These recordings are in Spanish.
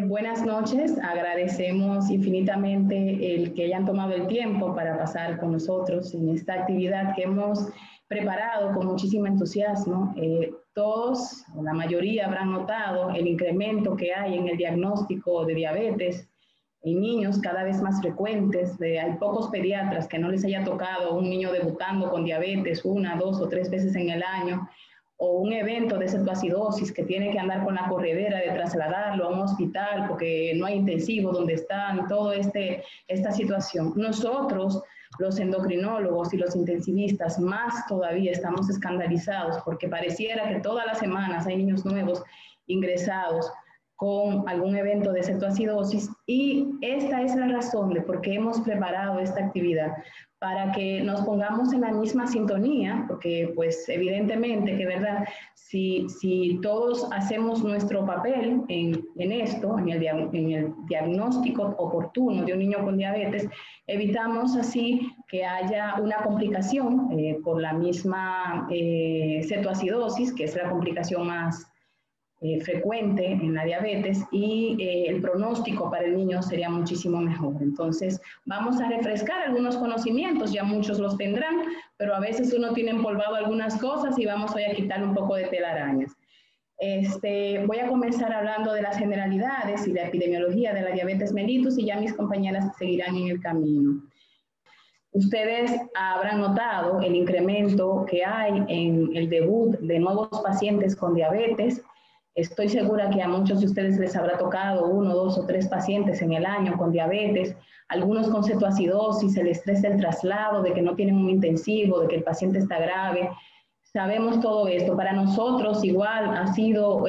Buenas noches, agradecemos infinitamente el que hayan tomado el tiempo para pasar con nosotros en esta actividad que hemos preparado con muchísimo entusiasmo. Todos, o la mayoría, habrán notado el incremento que hay en el diagnóstico de diabetes en niños cada vez más frecuentes. Hay pocos pediatras que no les haya tocado un niño debutando con diabetes 1, 2 o 3 veces en el año, o un evento de cetoacidosis que tiene que andar con la corredera de trasladarlo a un hospital porque no hay intensivo donde están, toda esta situación. Nosotros, los endocrinólogos y los intensivistas, más todavía estamos escandalizados porque pareciera que todas las semanas hay niños nuevos ingresados con algún evento de cetoacidosis, y esta es la razón de por qué hemos preparado esta actividad, para que nos pongamos en la misma sintonía, porque pues evidentemente que verdad, si todos hacemos nuestro papel en esto, en el diagnóstico oportuno de un niño con diabetes, evitamos así que haya una complicación por la misma cetoacidosis, que es la complicación más frecuente en la diabetes, y el pronóstico para el niño sería muchísimo mejor. Entonces, vamos a refrescar algunos conocimientos, ya muchos los tendrán, pero a veces uno tiene empolvado algunas cosas y vamos hoy a quitar un poco de telarañas. Voy a comenzar hablando de las generalidades y la epidemiología de la diabetes mellitus, y ya mis compañeras seguirán en el camino. Ustedes habrán notado el incremento que hay en el debut de nuevos pacientes con diabetes. Estoy segura que a muchos de ustedes les habrá tocado 1, 2 o 3 pacientes en el año con diabetes, algunos con cetoacidosis, el estrés del traslado, de que no tienen un intensivo, de que el paciente está grave. Sabemos todo esto. Para nosotros igual ha sido,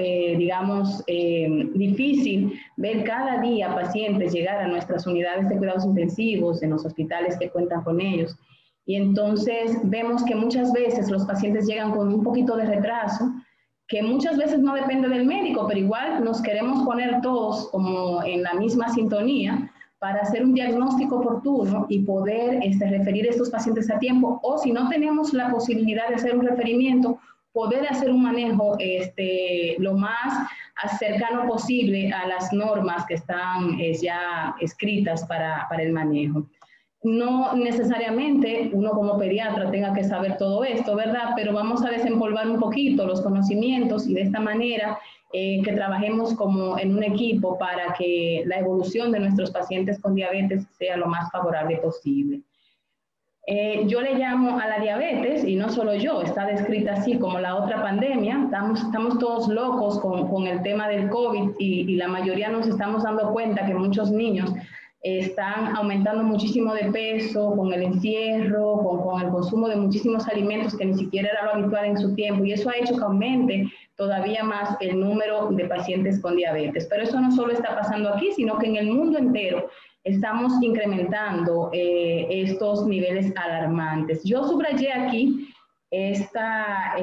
difícil ver cada día pacientes llegar a nuestras unidades de cuidados intensivos, en los hospitales que cuentan con ellos. Y entonces vemos que muchas veces los pacientes llegan con un poquito de retraso, que muchas veces no depende del médico, pero igual nos queremos poner todos como en la misma sintonía para hacer un diagnóstico oportuno y poder referir a estos pacientes a tiempo, o si no tenemos la posibilidad de hacer un referimiento, poder hacer un manejo lo más cercano posible a las normas que están ya escritas para el manejo. No necesariamente uno como pediatra tenga que saber todo esto, ¿verdad? Pero vamos a desempolvar un poquito los conocimientos y de esta manera que trabajemos como en un equipo para que la evolución de nuestros pacientes con diabetes sea lo más favorable posible. Yo le llamo a la diabetes, y no solo yo, está descrita así como la otra pandemia. Estamos todos locos con el tema del COVID, y la mayoría nos estamos dando cuenta que muchos niños están aumentando muchísimo de peso con el encierro, con el consumo de muchísimos alimentos que ni siquiera era lo habitual en su tiempo, y eso ha hecho que aumente todavía más el número de pacientes con diabetes. Pero eso no solo está pasando aquí, sino que en el mundo entero estamos incrementando estos niveles alarmantes. Yo subrayé aquí la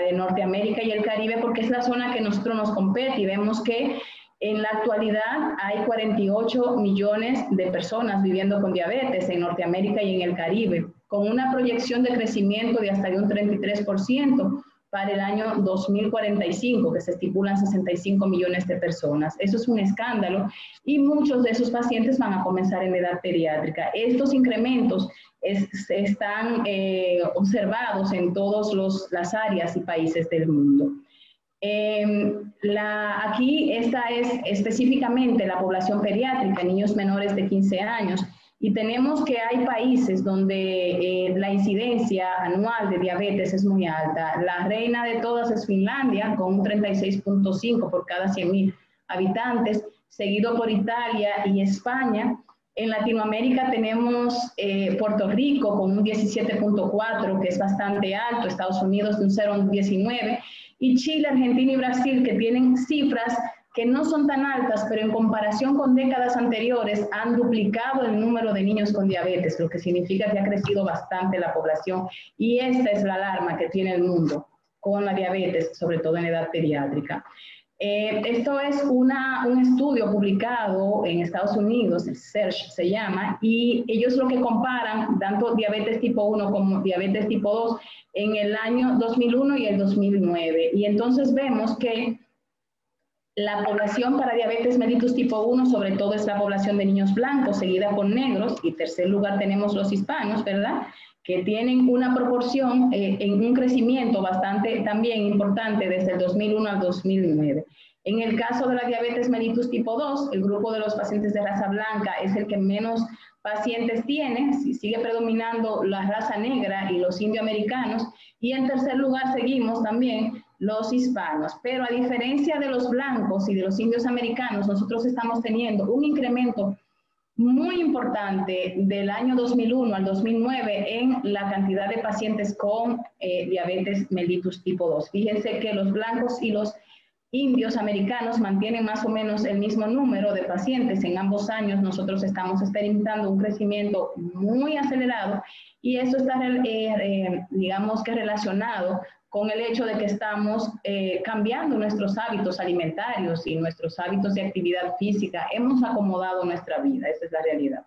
de Norteamérica y el Caribe porque es la zona que a nosotros nos compete, y vemos que en la actualidad hay 48 millones de personas viviendo con diabetes en Norteamérica y en el Caribe, con una proyección de crecimiento de hasta de un 33% para el año 2045, que se estipulan 65 millones de personas. Eso es un escándalo, y muchos de esos pacientes van a comenzar en edad pediátrica. Estos incrementos están observados en todas las áreas y países del mundo. Aquí esta es específicamente la población pediátrica, niños menores de 15 años, y tenemos que hay países donde la incidencia anual de diabetes es muy alta. La reina de todas es Finlandia, con un 36.5 por cada 100.000 habitantes, seguido por Italia y España. En Latinoamérica tenemos Puerto Rico con un 17.4, que es bastante alto, Estados Unidos de un 0.19, y Chile, Argentina y Brasil, que tienen cifras que no son tan altas, pero en comparación con décadas anteriores han duplicado el número de niños con diabetes, lo que significa que ha crecido bastante la población, y esta es la alarma que tiene el mundo con la diabetes, sobre todo en edad pediátrica. Esto es un estudio publicado en Estados Unidos, el SEARCH se llama, y ellos lo que comparan, tanto diabetes tipo 1 como diabetes tipo 2, en el año 2001 y el 2009. Y entonces vemos que La población para diabetes mellitus tipo 1, sobre todo, es la población de niños blancos, seguida por negros, y en tercer lugar tenemos los hispanos, ¿verdad?, que tienen una proporción en un crecimiento bastante también importante desde el 2001 al 2009. En el caso de la diabetes mellitus tipo 2, el grupo de los pacientes de raza blanca es el que menos pacientes tiene, sigue predominando la raza negra y los indioamericanos, y en tercer lugar seguimos también los hispanos. Pero a diferencia de los blancos y de los indios americanos, nosotros estamos teniendo un incremento muy importante del año 2001 al 2009 en la cantidad de pacientes con diabetes mellitus tipo 2. Fíjense que los blancos y los indios americanos mantienen más o menos el mismo número de pacientes. En ambos años nosotros estamos experimentando un crecimiento muy acelerado, y eso está, digamos que relacionado con el hecho de que estamos cambiando nuestros hábitos alimentarios y nuestros hábitos de actividad física. Hemos acomodado nuestra vida, esa es la realidad.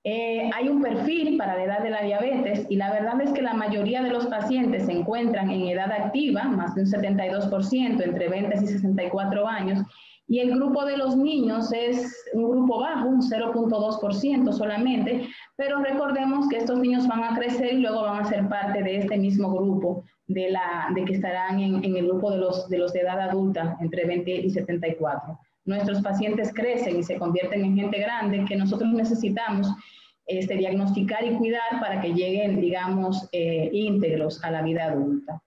Hay un perfil para la edad de la diabetes, y la verdad es que la mayoría de los pacientes se encuentran en edad activa, más de un 72%, entre 20 y 64 años, y el grupo de los niños es un grupo bajo, un 0.2% solamente, pero recordemos que estos niños van a crecer y luego van a ser parte de este mismo grupo, de que estarán en el grupo de los de edad adulta, entre 20 y 74. Nuestros pacientes crecen y se convierten en gente grande que nosotros necesitamos diagnosticar y cuidar para que lleguen, digamos, íntegros a la vida adulta.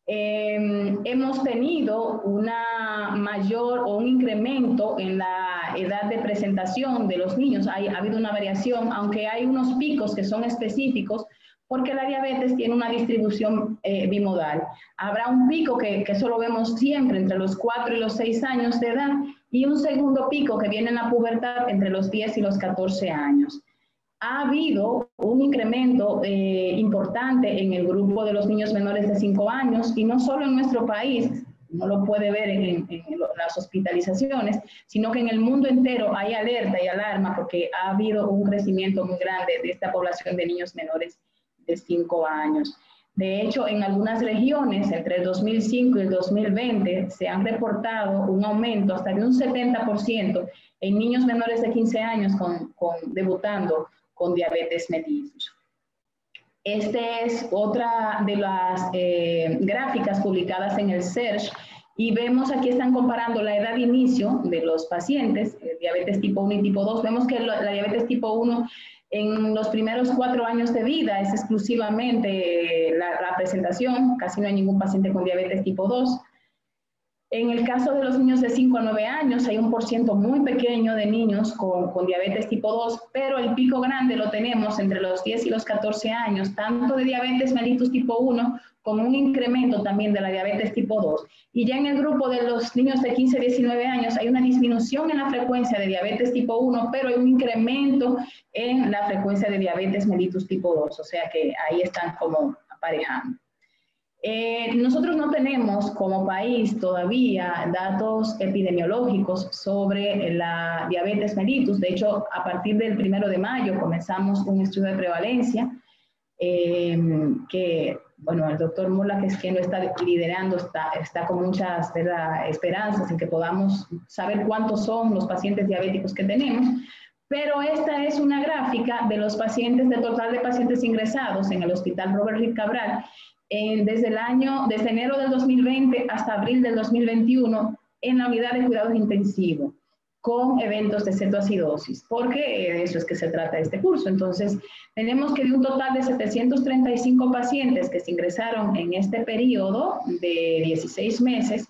Hemos tenido una mayor o un incremento en la edad de presentación de los niños. Ha habido una variación, aunque hay unos picos que son específicos, porque la diabetes tiene una distribución bimodal. Habrá un pico que eso lo vemos siempre entre los 4 y los 6 años de edad, y un segundo pico que viene en la pubertad entre los 10 y los 14 años. Ha habido un incremento importante en el grupo de los niños menores de 5 años, y no solo en nuestro país, no lo puede ver en las hospitalizaciones, sino que en el mundo entero hay alerta y alarma porque ha habido un crecimiento muy grande de esta población de niños menores de 5 años. De hecho, en algunas regiones, entre el 2005 y el 2020, se han reportado un aumento hasta de un 70% en niños menores de 15 años debutando con diabetes mellitus. Esta es otra de las gráficas publicadas en el SEARCH, y vemos aquí están comparando la edad de inicio de los pacientes, diabetes tipo 1 y tipo 2. Vemos que la diabetes tipo 1 en los primeros 4 años de vida es exclusivamente la presentación, casi no hay ningún paciente con diabetes tipo 2. En el caso de los niños de 5 a 9 años hay un porcentaje muy pequeño de niños con diabetes tipo 2, pero el pico grande lo tenemos entre los 10 y los 14 años, tanto de diabetes mellitus tipo 1 como un incremento también de la diabetes tipo 2. Y ya en el grupo de los niños de 15 a 19 años hay una disminución en la frecuencia de diabetes tipo 1, pero hay un incremento en la frecuencia de diabetes mellitus tipo 2, o sea que ahí están como aparejando. Nosotros no tenemos como país todavía datos epidemiológicos sobre la diabetes mellitus. De hecho, a partir del 1 de mayo comenzamos un estudio de prevalencia que, bueno, el doctor Mola, que es quien lo está liderando, está con muchas, ¿verdad?, esperanzas en que podamos saber cuántos son los pacientes diabéticos que tenemos. Pero esta es una gráfica de los pacientes, del total de pacientes ingresados en el Hospital Robert Reed Cabral, desde enero del 2020 hasta abril del 2021 en la unidad de cuidados intensivos con eventos de cetoacidosis, porque de eso es que se trata este curso. Entonces, tenemos que de un total de 735 pacientes que se ingresaron en este periodo de 16 meses,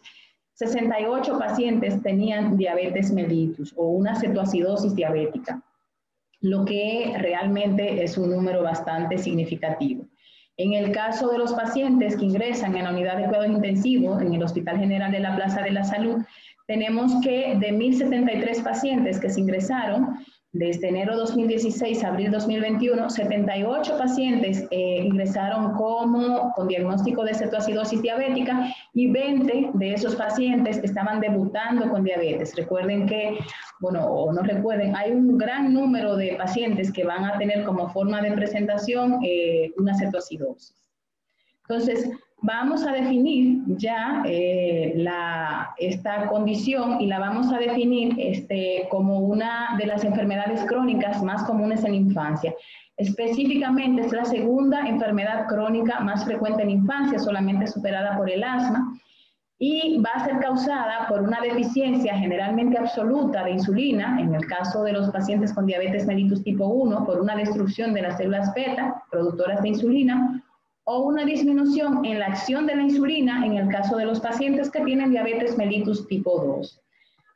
68 pacientes tenían diabetes mellitus o una cetoacidosis diabética, lo que realmente es un número bastante significativo. En el caso de los pacientes que ingresan en la unidad de cuidados intensivos en el Hospital General de la Plaza de la Salud, tenemos que de 1.073 pacientes que se ingresaron desde enero 2016 a abril 2021, 78 pacientes ingresaron con diagnóstico de cetoacidosis diabética, y 20 de esos pacientes estaban debutando con diabetes. Recuerden que, bueno, o no recuerden, hay un gran número de pacientes que van a tener como forma de presentación una cetoacidosis. Entonces, vamos a definir ya esta condición y la vamos a definir como una de las enfermedades crónicas más comunes en la infancia. Específicamente es la segunda enfermedad crónica más frecuente en la infancia, solamente superada por el asma, y va a ser causada por una deficiencia generalmente absoluta de insulina, en el caso de los pacientes con diabetes mellitus tipo 1, por una destrucción de las células beta, productoras de insulina, o una disminución en la acción de la insulina en el caso de los pacientes que tienen diabetes mellitus tipo 2.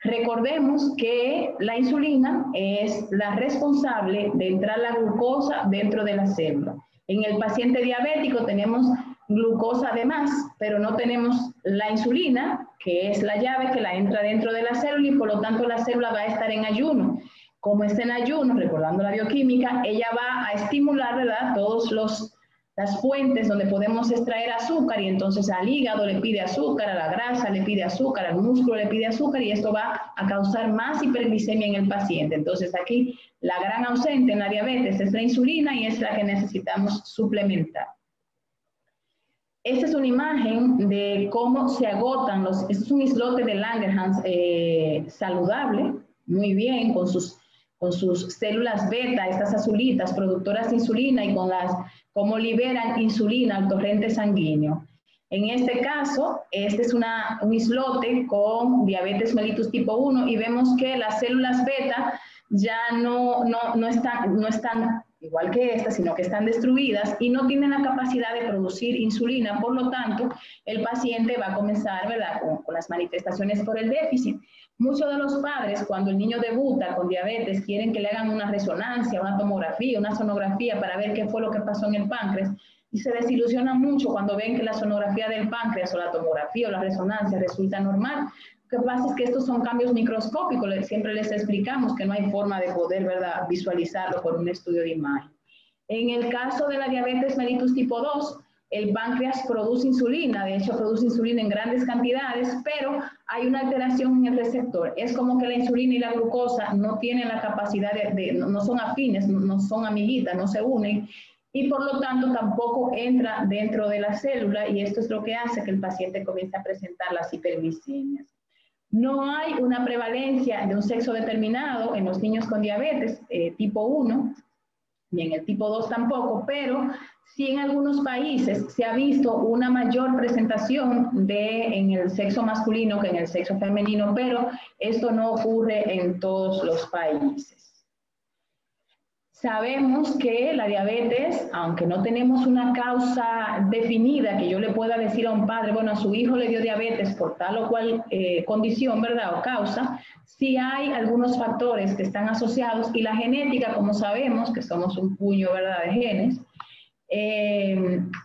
Recordemos que la insulina es la responsable de entrar la glucosa dentro de la célula. En el paciente diabético tenemos glucosa de más, pero no tenemos la insulina, que es la llave que la entra dentro de la célula y por lo tanto la célula va a estar en ayuno. Como está en ayuno, recordando la bioquímica, ella va a estimular, ¿verdad?, todas las fuentes donde podemos extraer azúcar y entonces al hígado le pide azúcar, a la grasa le pide azúcar, al músculo le pide azúcar y esto va a causar más hiperglicemia en el paciente. Entonces aquí la gran ausente en la diabetes es la insulina y es la que necesitamos suplementar. Esta es una imagen de cómo se agotan este es un islote de Langerhans saludable, muy bien, con sus células beta, estas azulitas, productoras de insulina y con cómo liberan insulina al torrente sanguíneo. En este caso, este es un islote con diabetes mellitus tipo 1 y vemos que las células beta ya no están igual que estas, sino que están destruidas y no tienen la capacidad de producir insulina, por lo tanto, el paciente va a comenzar, ¿verdad?, con las manifestaciones por el déficit. Muchos de los padres, cuando el niño debuta con diabetes, quieren que le hagan una resonancia, una tomografía, una sonografía para ver qué fue lo que pasó en el páncreas y se desilusionan mucho cuando ven que la sonografía del páncreas o la tomografía o la resonancia resulta normal. Lo que pasa es que estos son cambios microscópicos, siempre les explicamos que no hay forma de poder, ¿verdad?, visualizarlo por un estudio de imagen. En el caso de la diabetes mellitus tipo 2, el páncreas produce insulina, de hecho produce insulina en grandes cantidades, pero hay una alteración en el receptor. Es como que la insulina y la glucosa no tienen la capacidad no son afines, no son amiguitas, no se unen, y por lo tanto tampoco entra dentro de la célula y esto es lo que hace que el paciente comience a presentar las hiperglicemias. No hay una prevalencia de un sexo determinado en los niños con diabetes tipo 1, ni en el tipo 2 tampoco, pero sí en algunos países se ha visto una mayor presentación en el sexo masculino que en el sexo femenino, pero esto no ocurre en todos los países. Sabemos que la diabetes, aunque no tenemos una causa definida que yo le pueda decir a un padre, bueno, a su hijo le dio diabetes por tal o cual condición, ¿verdad?, o causa, sí hay algunos factores que están asociados y la genética, como sabemos, que somos un puño, ¿verdad?, de genes,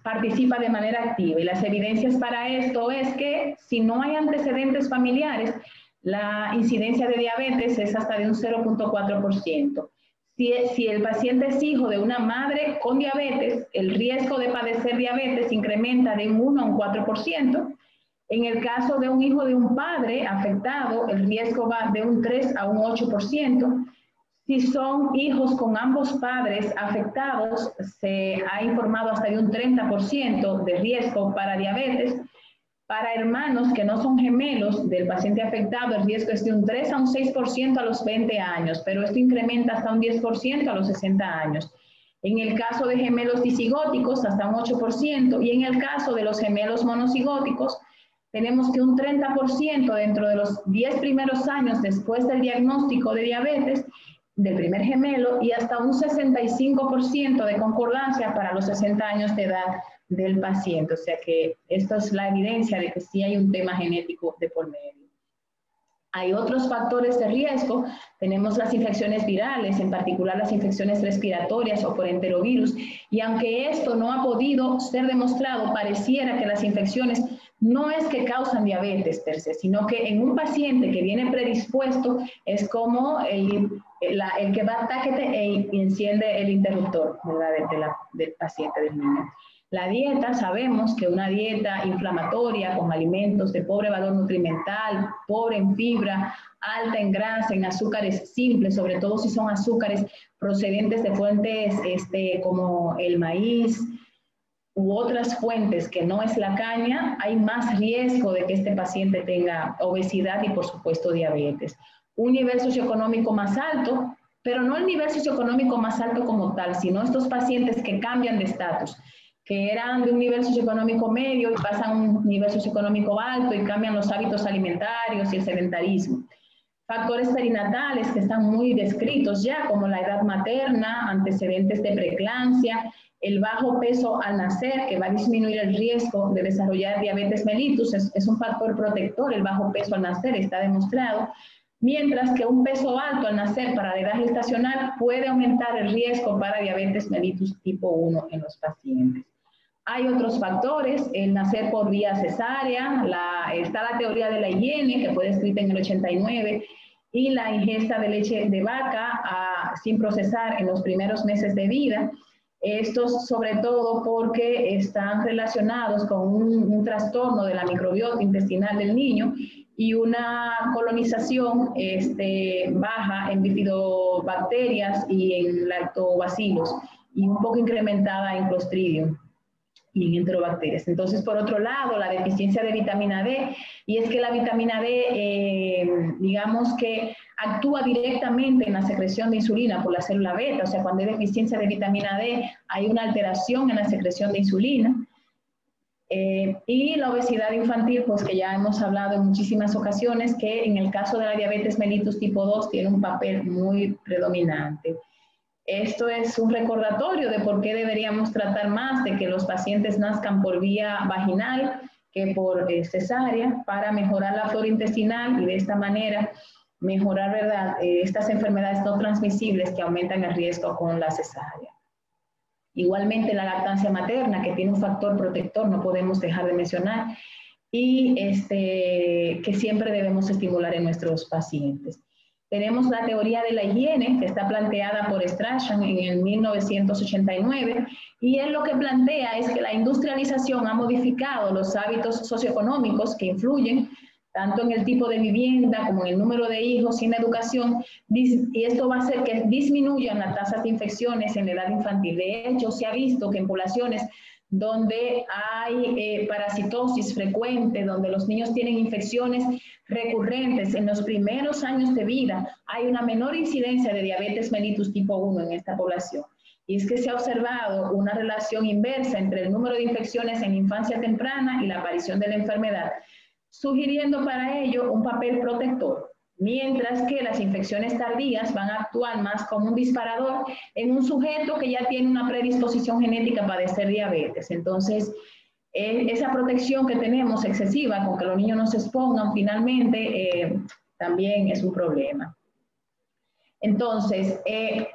participa de manera activa. Y las evidencias para esto es que si no hay antecedentes familiares, la incidencia de diabetes es hasta de un 0.4%. Si el paciente es hijo de una madre con diabetes, el riesgo de padecer diabetes incrementa de un 1 a un 4%. En el caso de un hijo de un padre afectado, el riesgo va de un 3 a un 8%. Si son hijos con ambos padres afectados, se ha informado hasta de un 30% de riesgo para diabetes. Para hermanos que no son gemelos del paciente afectado, el riesgo es de un 3 a un 6% a los 20 años, pero esto incrementa hasta un 10% a los 60 años. En el caso de gemelos disigóticos, hasta un 8%, y en el caso de los gemelos monocigóticos, tenemos que un 30% dentro de los 10 primeros años después del diagnóstico de diabetes del primer gemelo y hasta un 65% de concordancia para los 60 años de edad del paciente. O sea que esto es la evidencia de que sí hay un tema genético de por medio. Hay otros factores de riesgo. Tenemos las infecciones virales, en particular las infecciones respiratorias o por enterovirus. Y aunque esto no ha podido ser demostrado, pareciera que las infecciones no es que causan diabetes per se, sino que en un paciente que viene predispuesto es como el que va a taquete e enciende el interruptor, ¿verdad?, del paciente, del niño. La dieta, sabemos que una dieta inflamatoria con alimentos de pobre valor nutrimental, pobre en fibra, alta en grasa, en azúcares simples, sobre todo si son azúcares procedentes de fuentes como el maíz, u otras fuentes que no es la caña, hay más riesgo de que este paciente tenga obesidad y, por supuesto, diabetes. Un nivel socioeconómico más alto, pero no el nivel socioeconómico más alto como tal, sino estos pacientes que cambian de estatus, que eran de un nivel socioeconómico medio y pasan a un nivel socioeconómico alto y cambian los hábitos alimentarios y el sedentarismo. Factores perinatales que están muy descritos ya, como la edad materna, antecedentes de preeclampsia, el bajo peso al nacer, que va a disminuir el riesgo de desarrollar diabetes mellitus, es un factor protector, el bajo peso al nacer, está demostrado, mientras que un peso alto al nacer para la edad gestacional puede aumentar el riesgo para diabetes mellitus tipo 1 en los pacientes. Hay otros factores, el nacer por vía cesárea, está la teoría de la higiene, que fue descrita en el 89, y la ingesta de leche de vaca sin procesar en los primeros meses de vida. Estos sobre todo porque están relacionados con un trastorno de la microbiota intestinal del niño y una colonización baja en bifidobacterias y en lactobacilos y un poco incrementada en Clostridium y en enterobacterias. Entonces, por otro lado, la deficiencia de vitamina D, y es que la vitamina D, digamos que actúa directamente en la secreción de insulina por la célula beta, o sea, cuando hay deficiencia de vitamina D, hay una alteración en la secreción de insulina. Y la obesidad infantil, pues que ya hemos hablado en muchísimas ocasiones, que en el caso de la diabetes mellitus tipo 2 tiene un papel muy predominante. Esto es un recordatorio de por qué deberíamos tratar más de que los pacientes nazcan por vía vaginal que por cesárea para mejorar la flora intestinal y de esta manera mejorar, ¿verdad?, estas enfermedades no transmisibles que aumentan el riesgo con la cesárea. Igualmente la lactancia materna, que tiene un factor protector, no podemos dejar de mencionar, y que siempre debemos estimular en nuestros pacientes. Tenemos la teoría de la higiene, que está planteada por Strachan en el 1989, y él lo que plantea es que la industrialización ha modificado los hábitos socioeconómicos que influyen tanto en el tipo de vivienda como en el número de hijos sin educación, y esto va a hacer que disminuyan las tasas de infecciones en la edad infantil. De hecho, se ha visto que en poblaciones donde hay parasitosis frecuente, donde los niños tienen infecciones recurrentes en los primeros años de vida, hay una menor incidencia de diabetes mellitus tipo 1 en esta población. Y es que se ha observado una relación inversa entre el número de infecciones en infancia temprana y la aparición de la enfermedad, sugiriendo para ello un papel protector, mientras que las infecciones tardías van a actuar más como un disparador en un sujeto que ya tiene una predisposición genética a padecer diabetes. Entonces, esa protección que tenemos excesiva con que los niños no se expongan finalmente también es un problema. Entonces,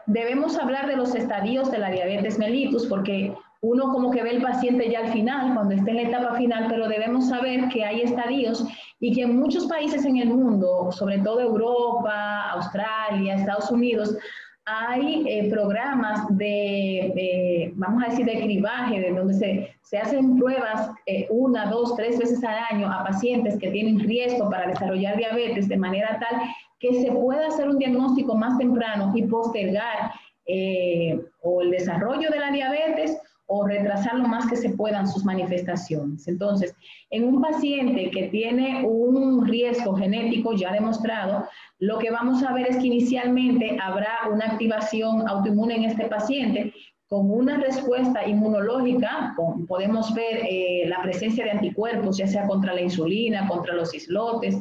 debemos hablar de los estadios de la diabetes mellitus porque uno como que ve el paciente ya al final, cuando está en la etapa final, pero debemos saber que hay estadios y que en muchos países en el mundo, sobre todo Europa, Australia, Estados Unidos, hay programas vamos a decir, de cribaje, de donde se hacen pruebas 1, 2, 3 veces al año a pacientes que tienen riesgo para desarrollar diabetes, de manera tal que se pueda hacer un diagnóstico más temprano y postergar o el desarrollo de la diabetes o retrasar lo más que se puedan sus manifestaciones. Entonces, en un paciente que tiene un riesgo genético ya demostrado, lo que vamos a ver es que inicialmente habrá una activación autoinmune en este paciente con una respuesta inmunológica. Podemos ver la presencia de anticuerpos, ya sea contra la insulina, contra los islotes,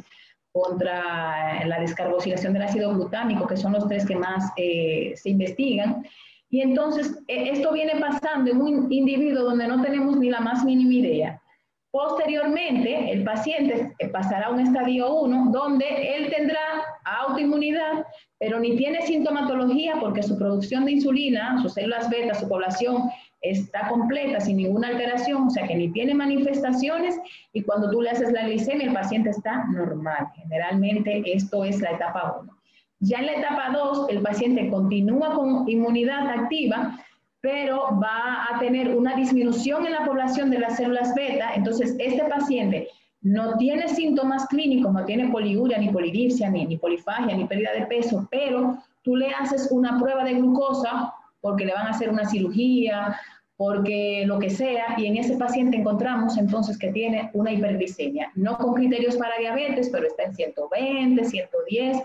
contra la descarboxilación del ácido glutámico, que son los 3 que más se investigan. Y entonces, esto viene pasando en un individuo donde no tenemos ni la más mínima idea. Posteriormente, el paciente pasará a un estadio 1, donde él tendrá autoinmunidad, pero ni tiene sintomatología porque su producción de insulina, sus células beta, su población está completa, sin ninguna alteración, o sea que ni tiene manifestaciones, y cuando tú le haces la glicemia, el paciente está normal. Generalmente esto es la etapa 1. Ya en la etapa 2, el paciente continúa con inmunidad activa, pero va a tener una disminución en la población de las células beta. Entonces, este paciente no tiene síntomas clínicos, no tiene poliuria, ni polidipsia, ni polifagia, ni pérdida de peso, pero tú le haces una prueba de glucosa porque le van a hacer una cirugía porque lo que sea, y en ese paciente encontramos entonces que tiene una hiperglicemia, no con criterios para diabetes, pero está en 120, 110,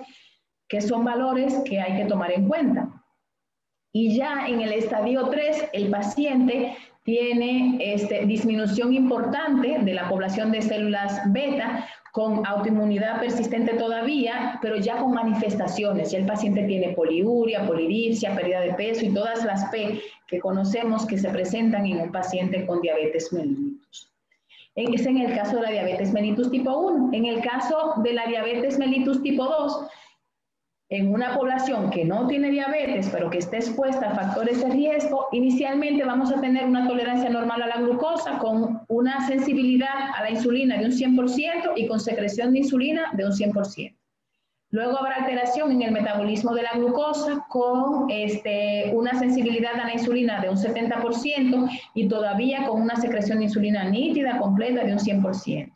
que son valores que hay que tomar en cuenta. Y ya en el estadio 3, el paciente tiene disminución importante de la población de células beta, con autoinmunidad persistente todavía, pero ya con manifestaciones. Ya el paciente tiene poliuria, polidipsia, pérdida de peso y todas las P que conocemos que se presentan en un paciente con diabetes mellitus. Es en el caso de la diabetes mellitus tipo 1. En el caso de la diabetes mellitus tipo 2, en una población que no tiene diabetes, pero que esté expuesta a factores de riesgo, inicialmente vamos a tener una tolerancia normal a la glucosa con una sensibilidad a la insulina de un 100% y con secreción de insulina de un 100%. Luego habrá alteración en el metabolismo de la glucosa con una sensibilidad a la insulina de un 70% y todavía con una secreción de insulina nítida, completa, de un 100%.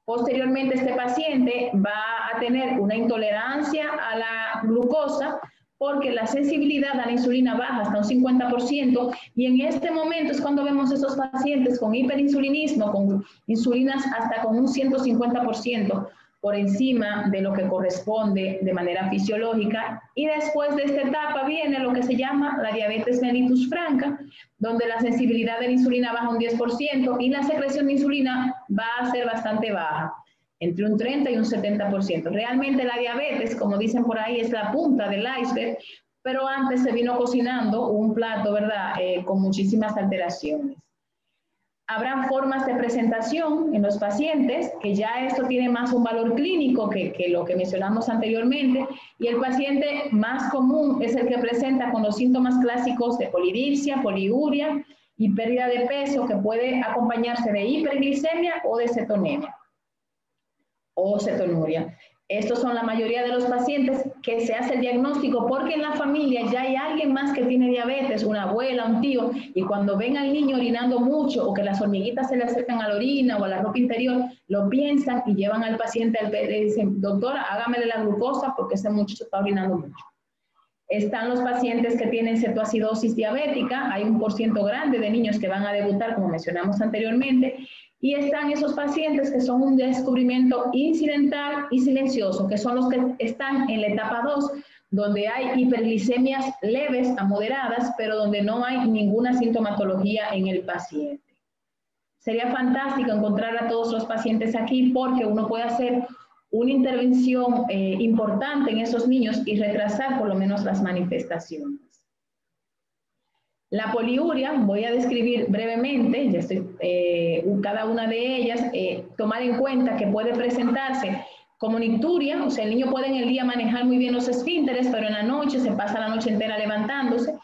Posteriormente, este paciente va a tener una intolerancia a la glucosa porque la sensibilidad a la insulina baja hasta un 50% y en este momento es cuando vemos esos pacientes con hiperinsulinismo, con insulinas hasta con un 150% por encima de lo que corresponde de manera fisiológica. Y después de esta etapa viene lo que se llama la diabetes mellitus franca, donde la sensibilidad de la insulina baja un 10% y la secreción de insulina va a ser bastante baja, entre un 30 y un 70%. Realmente la diabetes, como dicen por ahí, es la punta del iceberg, pero antes se vino cocinando un plato, ¿verdad?, con muchísimas alteraciones. Habrán formas de presentación en los pacientes, que ya esto tiene más un valor clínico que lo que mencionamos anteriormente, y el paciente más común es el que presenta con los síntomas clásicos de polidipsia, poliuria y pérdida de peso, que puede acompañarse de hiperglicemia o de cetonemia o cetonuria. Estos son la mayoría de los pacientes que se hace el diagnóstico porque en la familia ya hay alguien más que tiene diabetes, una abuela, un tío, y cuando ven al niño orinando mucho o que las hormiguitas se le acercan a la orina o a la ropa interior, lo piensan y llevan al paciente al pediatra y dicen, doctora, hágamele la glucosa porque ese muchacho está orinando mucho. Están los pacientes que tienen cetoacidosis diabética, hay un % grande de niños que van a debutar, como mencionamos anteriormente, y están esos pacientes que son un descubrimiento incidental y silencioso, que son los que están en la etapa 2, donde hay hiperglicemias leves a moderadas, pero donde no hay ninguna sintomatología en el paciente. Sería fantástico encontrar a todos los pacientes aquí porque uno puede hacer una intervención importante en esos niños y retrasar por lo menos las manifestaciones. La poliuria, voy a describir brevemente, ya estoy, cada una de ellas, tomar en cuenta que puede presentarse como nicturia, o sea, el niño puede en el día manejar muy bien los esfínteres, pero en la noche se pasa la noche entera levantándose,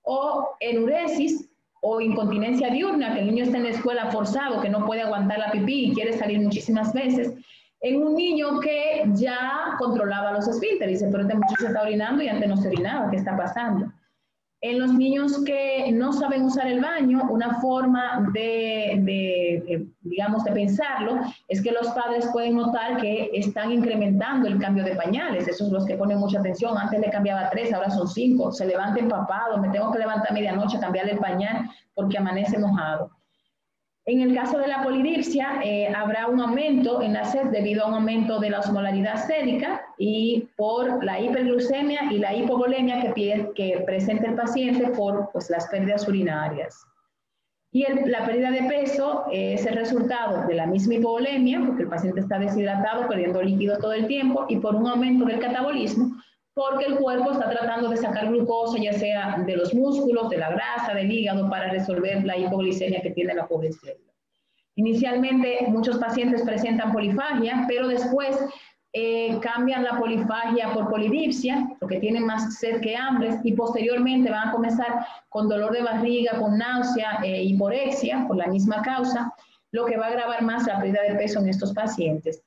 o enuresis, o incontinencia diurna, que el niño está en la escuela forzado, que no puede aguantar la pipí y quiere salir muchísimas veces, en un niño que ya controlaba los esfínteres, dice, pero este muchacho está orinando y antes no se orinaba, ¿qué está pasando? En los niños que no saben usar el baño, una forma digamos, de pensarlo es que los padres pueden notar que están incrementando el cambio de pañales. Esos son los que ponen mucha atención. Antes le cambiaba 3, ahora son 5. Se levanta empapado, me tengo que levantar a medianoche, cambiarle el pañal porque amanece mojado. En el caso de la polidipsia, habrá un aumento en la sed debido a un aumento de la osmolaridad sérica y por la hiperglucemia y la hipovolemia que presenta el paciente por las pérdidas urinarias. Y la pérdida de peso es el resultado de la misma hipovolemia, porque el paciente está deshidratado, perdiendo líquido todo el tiempo, y por un aumento del catabolismo, porque el cuerpo está tratando de sacar glucosa, ya sea de los músculos, de la grasa, del hígado, para resolver la hipoglicemia que tiene la pobre célula. Inicialmente, muchos pacientes presentan polifagia, pero después cambian la polifagia por polidipsia, porque tienen más sed que hambre, y posteriormente van a comenzar con dolor de barriga, con náusea e hiporexia, por la misma causa, lo que va a agravar más la pérdida de peso en estos pacientes.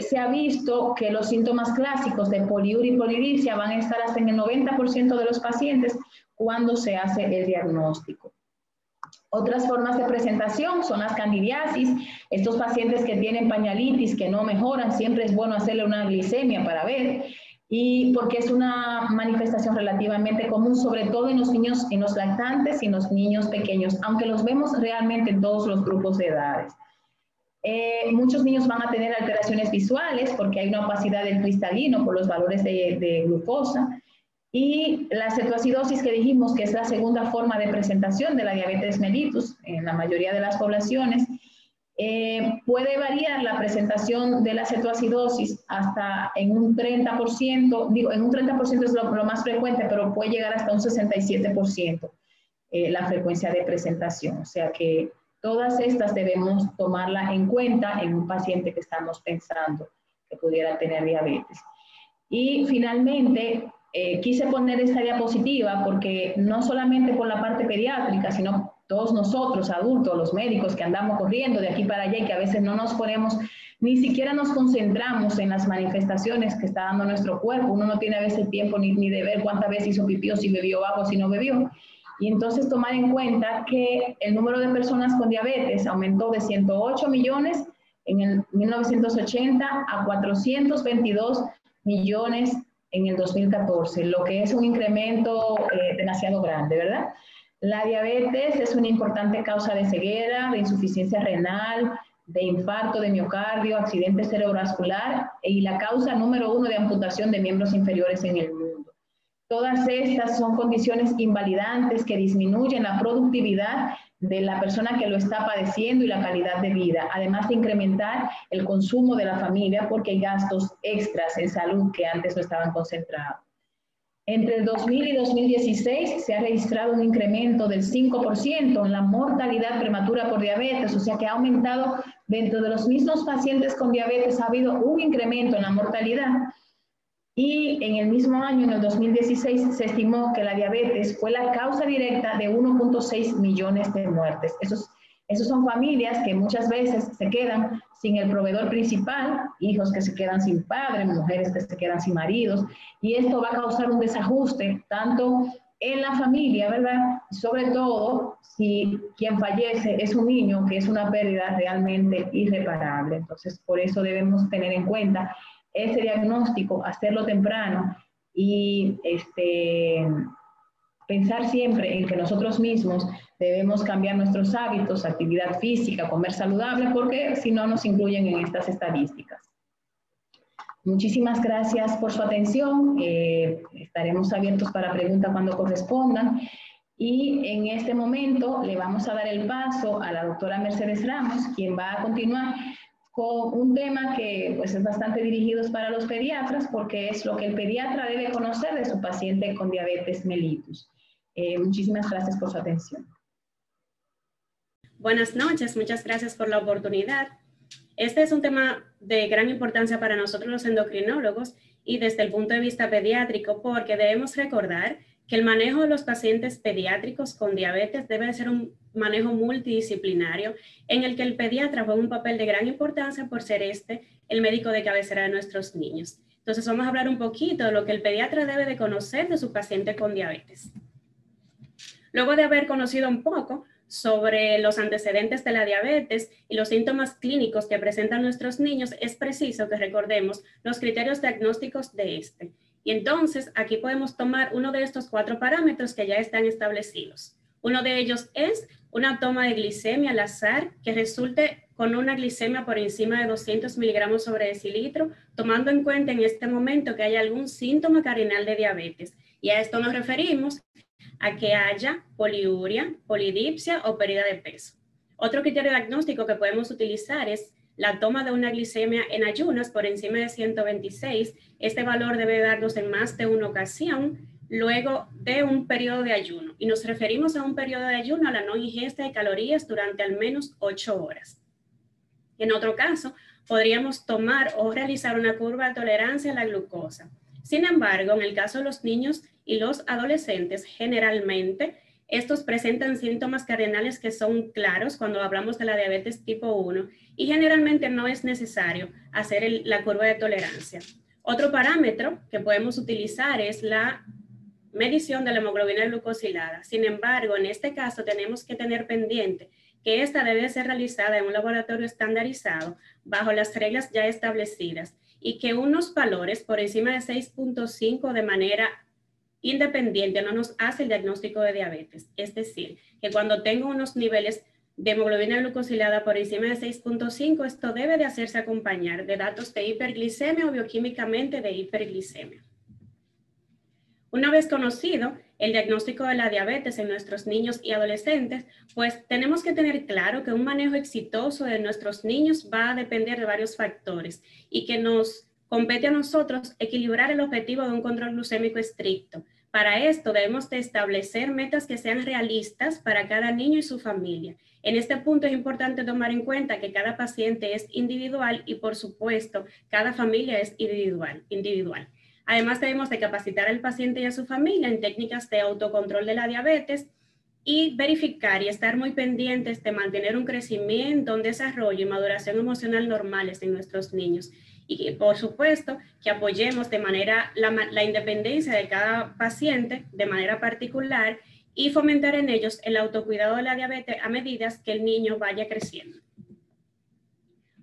Se ha visto que los síntomas clásicos de poliuria y polidipsia van a estar hasta en el 90% de los pacientes cuando se hace el diagnóstico. Otras formas de presentación son las candidiasis. Estos pacientes que tienen pañalitis, que no mejoran, siempre es bueno hacerle una glicemia para ver. y porque es una manifestación relativamente común, sobre todo en los niños, en los lactantes y en los niños pequeños, aunque los vemos realmente en todos los grupos de edades. Muchos niños van a tener alteraciones visuales porque hay una opacidad del cristalino por los valores de glucosa, y la cetoacidosis que dijimos que es la segunda forma de presentación de la diabetes mellitus en la mayoría de las poblaciones. Puede variar la presentación de la cetoacidosis hasta en un 30%, digo, en un 30% es lo más frecuente, pero puede llegar hasta un 67% la frecuencia de presentación. O sea que todas estas debemos tomarlas en cuenta en un paciente que estamos pensando que pudiera tener diabetes. Y finalmente, quise poner esta diapositiva porque no solamente por la parte pediátrica, sino todos nosotros, adultos, los médicos que andamos corriendo de aquí para allá y que a veces no nos ponemos, ni siquiera nos concentramos en las manifestaciones que está dando nuestro cuerpo. Uno no tiene a veces tiempo ni de ver cuántas veces hizo pipí o si bebió agua o si no bebió. Y entonces tomar en cuenta que el número de personas con diabetes aumentó de 108 millones en el 1980 a 422 millones en el 2014, lo que es un incremento demasiado grande, ¿verdad? La diabetes es una importante causa de ceguera, de insuficiencia renal, de infarto de miocardio, accidente cerebrovascular y la causa número 1 de amputación de miembros inferiores en el mundo. Todas estas son condiciones invalidantes que disminuyen la productividad de la persona que lo está padeciendo y la calidad de vida, además de incrementar el consumo de la familia porque hay gastos extras en salud que antes no estaban concentrados. Entre el 2000 y 2016 se ha registrado un incremento del 5% en la mortalidad prematura por diabetes, o sea que ha aumentado dentro de los mismos pacientes con diabetes, ha habido un incremento en la mortalidad. Y en el mismo año, en el 2016, se estimó que la diabetes fue la causa directa de 1.6 millones de muertes. Esos son familias que muchas veces se quedan sin el proveedor principal, hijos que se quedan sin padre, mujeres que se quedan sin maridos, y esto va a causar un desajuste tanto en la familia, ¿verdad? Sobre todo si quien fallece es un niño, que es una pérdida realmente irreparable. Entonces, por eso debemos tener en cuenta ese diagnóstico, hacerlo temprano y pensar siempre en que nosotros mismos debemos cambiar nuestros hábitos, actividad física, comer saludable, porque si no nos incluyen en estas estadísticas. Muchísimas gracias por su atención. Estaremos abiertos para preguntas cuando correspondan. Y en este momento le vamos a dar el paso a la doctora Mercedes Ramos, quien va a continuar con un tema que pues, es bastante dirigido para los pediatras, porque es lo que el pediatra debe conocer de su paciente con diabetes mellitus. Muchísimas gracias por su atención. Buenas noches, muchas gracias por la oportunidad. Este es un tema de gran importancia para nosotros los endocrinólogos y desde el punto de vista pediátrico, porque debemos recordar que el manejo de los pacientes pediátricos con diabetes debe ser un manejo multidisciplinario en el que el pediatra juega un papel de gran importancia por ser el médico de cabecera de nuestros niños. Entonces vamos a hablar un poquito de lo que el pediatra debe de conocer de su paciente con diabetes. Luego de haber conocido un poco sobre los antecedentes de la diabetes y los síntomas clínicos que presentan nuestros niños, es preciso que recordemos los criterios diagnósticos de este. Y entonces aquí podemos tomar uno de estos 4 parámetros que ya están establecidos. Uno de ellos es una toma de glicemia al azar que resulte con una glicemia por encima de 200 miligramos sobre decilitro, tomando en cuenta en este momento que hay algún síntoma cardinal de diabetes. Y a esto nos referimos a que haya poliuria, polidipsia o pérdida de peso. Otro criterio diagnóstico que podemos utilizar es la toma de una glicemia en ayunas por encima de 126. Este valor debe darnos en más de una ocasión luego de un periodo de ayuno. Y nos referimos a un periodo de ayuno a la no ingesta de calorías durante al menos 8 horas. En otro caso, podríamos tomar o realizar una curva de tolerancia a la glucosa. Sin embargo, en el caso de los niños y los adolescentes, generalmente estos presentan síntomas cardinales que son claros cuando hablamos de la diabetes tipo 1 y generalmente no es necesario hacer la curva de tolerancia. Otro parámetro que podemos utilizar es la medición de la hemoglobina glucosilada. Sin embargo, en este caso tenemos que tener pendiente que esta debe ser realizada en un laboratorio estandarizado bajo las reglas ya establecidas y que unos valores por encima de 6.5 de manera independiente no nos hace el diagnóstico de diabetes. Es decir, que cuando tengo unos niveles de hemoglobina glucosilada por encima de 6.5, esto debe de hacerse acompañar de datos de hiperglicemia o bioquímicamente de hiperglicemia. Una vez conocido el diagnóstico de la diabetes en nuestros niños y adolescentes, pues tenemos que tener claro que un manejo exitoso de nuestros niños va a depender de varios factores y que nos compete a nosotros equilibrar el objetivo de un control glucémico estricto. Para esto debemos de establecer metas que sean realistas para cada niño y su familia. En este punto es importante tomar en cuenta que cada paciente es individual y, por supuesto, cada familia es individual. Además, debemos de capacitar al paciente y a su familia en técnicas de autocontrol de la diabetes y verificar y estar muy pendientes de mantener un crecimiento, un desarrollo y maduración emocional normales en nuestros niños. Y por supuesto que apoyemos de manera la independencia de cada paciente de manera particular y fomentar en ellos el autocuidado de la diabetes a medida que el niño vaya creciendo.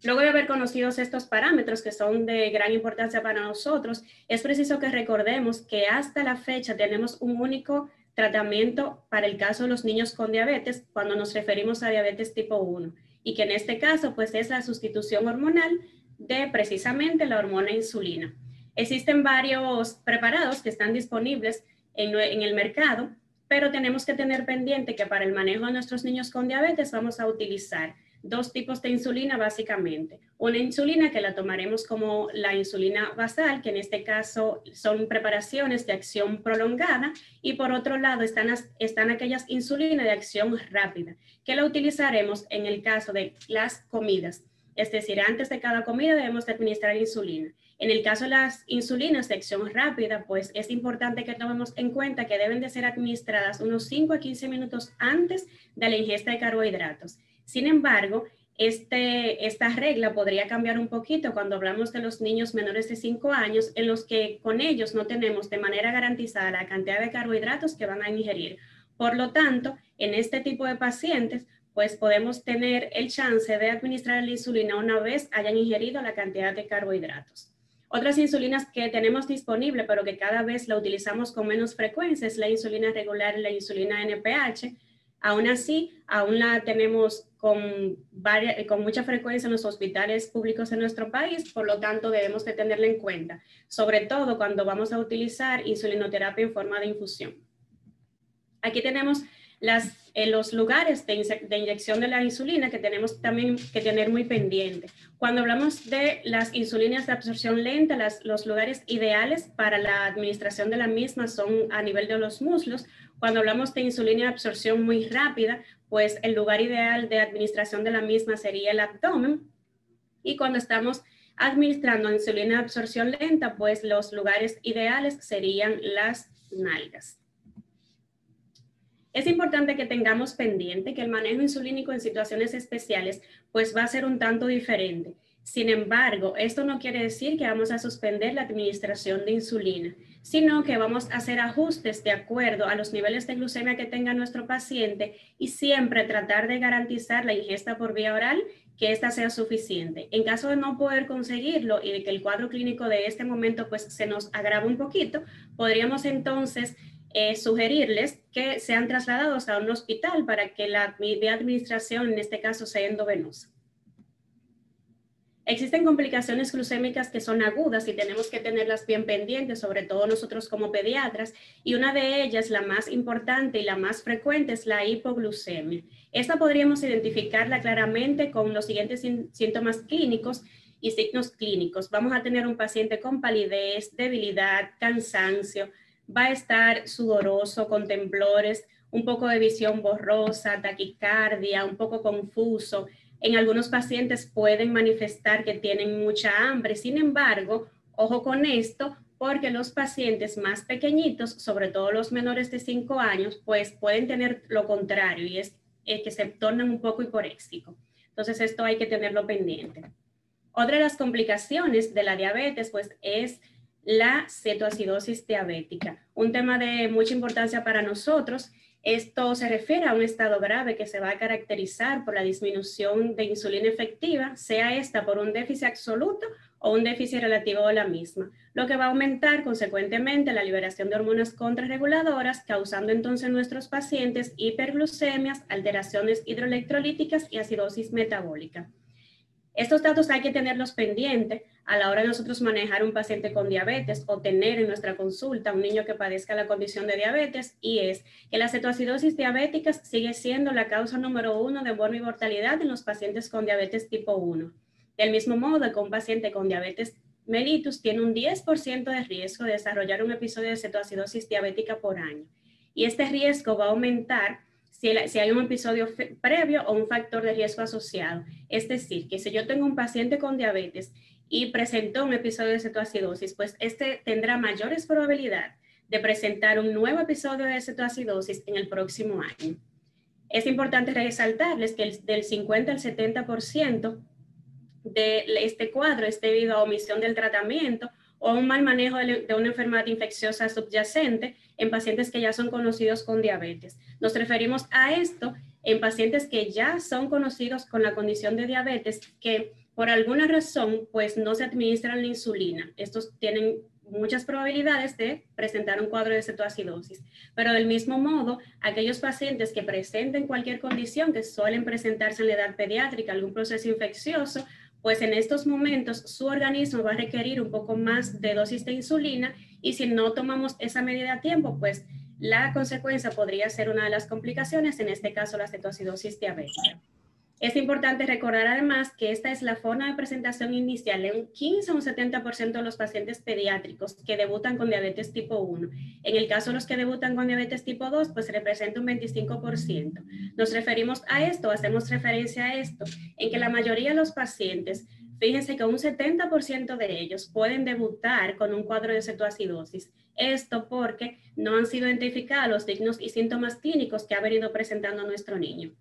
Luego de haber conocido estos parámetros que son de gran importancia para nosotros, es preciso que recordemos que hasta la fecha tenemos un único tratamiento para el caso de los niños con diabetes cuando nos referimos a diabetes tipo 1 y que en este caso pues es la sustitución hormonal de precisamente la hormona insulina. Existen varios preparados que están disponibles en el mercado, pero tenemos que tener pendiente que para el manejo de nuestros niños con diabetes vamos a utilizar dos tipos de insulina básicamente. Una insulina que la tomaremos como la insulina basal, que en este caso son preparaciones de acción prolongada, y por otro lado están aquellas insulinas de acción rápida, que la utilizaremos en el caso de las comidas. Es decir, antes de cada comida debemos de administrar insulina. En el caso de las insulinas de acción rápida, pues es importante que tomemos en cuenta que deben de ser administradas unos 5 a 15 minutos antes de la ingesta de carbohidratos. Sin embargo, esta regla podría cambiar un poquito cuando hablamos de los niños menores de 5 años, en los que con ellos no tenemos de manera garantizada la cantidad de carbohidratos que van a ingerir. Por lo tanto, en este tipo de pacientes, pues podemos tener el chance de administrar la insulina una vez hayan ingerido la cantidad de carbohidratos. Otras insulinas que tenemos disponible, pero que cada vez la utilizamos con menos frecuencia, es la insulina regular y la insulina NPH. Aún así, aún la tenemos con mucha frecuencia en los hospitales públicos en nuestro país, por lo tanto debemos de tenerla en cuenta, sobre todo cuando vamos a utilizar insulinoterapia en forma de infusión. Aquí tenemos los lugares de inyección de la insulina que tenemos también que tener muy pendiente. Cuando hablamos de las insulinas de absorción lenta, los lugares ideales para la administración de la misma son a nivel de los muslos. Cuando hablamos de insulina de absorción muy rápida, pues el lugar ideal de administración de la misma sería el abdomen. Y cuando estamos administrando insulina de absorción lenta, pues los lugares ideales serían las nalgas. Es importante que tengamos pendiente que el manejo insulínico en situaciones especiales pues va a ser un tanto diferente. Sin embargo, esto no quiere decir que vamos a suspender la administración de insulina, sino que vamos a hacer ajustes de acuerdo a los niveles de glucemia que tenga nuestro paciente y siempre tratar de garantizar la ingesta por vía oral, que ésta sea suficiente. En caso de no poder conseguirlo y de que el cuadro clínico de este momento pues se nos agrave un poquito, podríamos entonces sugerirles que sean trasladados a un hospital para que la vía de administración, en este caso, sea endovenosa. Existen complicaciones glucémicas que son agudas y tenemos que tenerlas bien pendientes, sobre todo nosotros como pediatras, y una de ellas, la más importante y la más frecuente, es la hipoglucemia. Esta podríamos identificarla claramente con los siguientes síntomas clínicos y signos clínicos. Vamos a tener un paciente con palidez, debilidad, cansancio, va a estar sudoroso, con temblores, un poco de visión borrosa, taquicardia, un poco confuso. En algunos pacientes pueden manifestar que tienen mucha hambre. Sin embargo, ojo con esto, porque los pacientes más pequeñitos, sobre todo los menores de 5 años, pues pueden tener lo contrario y es que se tornan un poco hiporéxicos. Entonces, esto hay que tenerlo pendiente. Otra de las complicaciones de la diabetes, pues, es la cetoacidosis diabética, un tema de mucha importancia para nosotros. Esto se refiere a un estado grave que se va a caracterizar por la disminución de insulina efectiva, sea esta por un déficit absoluto o un déficit relativo de la misma, lo que va a aumentar consecuentemente la liberación de hormonas contrarreguladoras, causando entonces en nuestros pacientes hiperglucemias, alteraciones hidroelectrolíticas y acidosis metabólica. Estos datos hay que tenerlos pendientes a la hora de nosotros manejar un paciente con diabetes o tener en nuestra consulta un niño que padezca la condición de diabetes, y es que la cetoacidosis diabética sigue siendo la causa número 1 de muerte y mortalidad en los pacientes con diabetes tipo 1. Del mismo modo que un paciente con diabetes mellitus tiene un 10% de riesgo de desarrollar un episodio de cetoacidosis diabética por año. Y este riesgo va a aumentar si hay un episodio previo o un factor de riesgo asociado. Es decir, que si yo tengo un paciente con diabetes y presentó un episodio de cetoacidosis, pues este tendrá mayores probabilidades de presentar un nuevo episodio de cetoacidosis en el próximo año. Es importante resaltarles que del 50 al 70% de este cuadro es debido a omisión del tratamiento o a un mal manejo de una enfermedad infecciosa subyacente en pacientes que ya son conocidos con diabetes. Nos referimos a esto en pacientes que ya son conocidos con la condición de diabetes, que por alguna razón pues no se administran la insulina. Estos tienen muchas probabilidades de presentar un cuadro de cetoacidosis, pero del mismo modo, aquellos pacientes que presenten cualquier condición que suelen presentarse en la edad pediátrica, algún proceso infeccioso, pues en estos momentos su organismo va a requerir un poco más de dosis de insulina, y si no tomamos esa medida a tiempo, pues la consecuencia podría ser una de las complicaciones, en este caso la cetoacidosis diabética. Es importante recordar además que esta es la forma de presentación inicial en un 15 o un 70% de los pacientes pediátricos que debutan con diabetes tipo 1. En el caso de los que debutan con diabetes tipo 2, pues representa un 25%. Nos referimos a esto, hacemos referencia a esto, en que la mayoría de los pacientes, fíjense que un 70% de ellos pueden debutar con un cuadro de cetoacidosis. Esto porque no han sido identificados los signos y síntomas clínicos que ha venido presentando nuestro niño.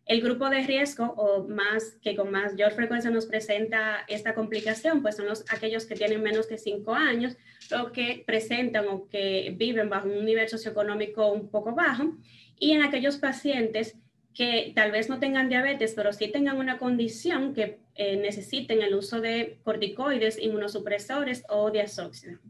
El grupo de riesgo, o más que con mayor frecuencia nos presenta esta complicación, pues son aquellos que tienen menos de 5 años, los que presentan o que viven bajo un nivel socioeconómico un poco bajo, y en aquellos pacientes que tal vez no tengan diabetes, pero sí tengan una condición que necesiten el uso de corticoides, inmunosupresores o diazoxida.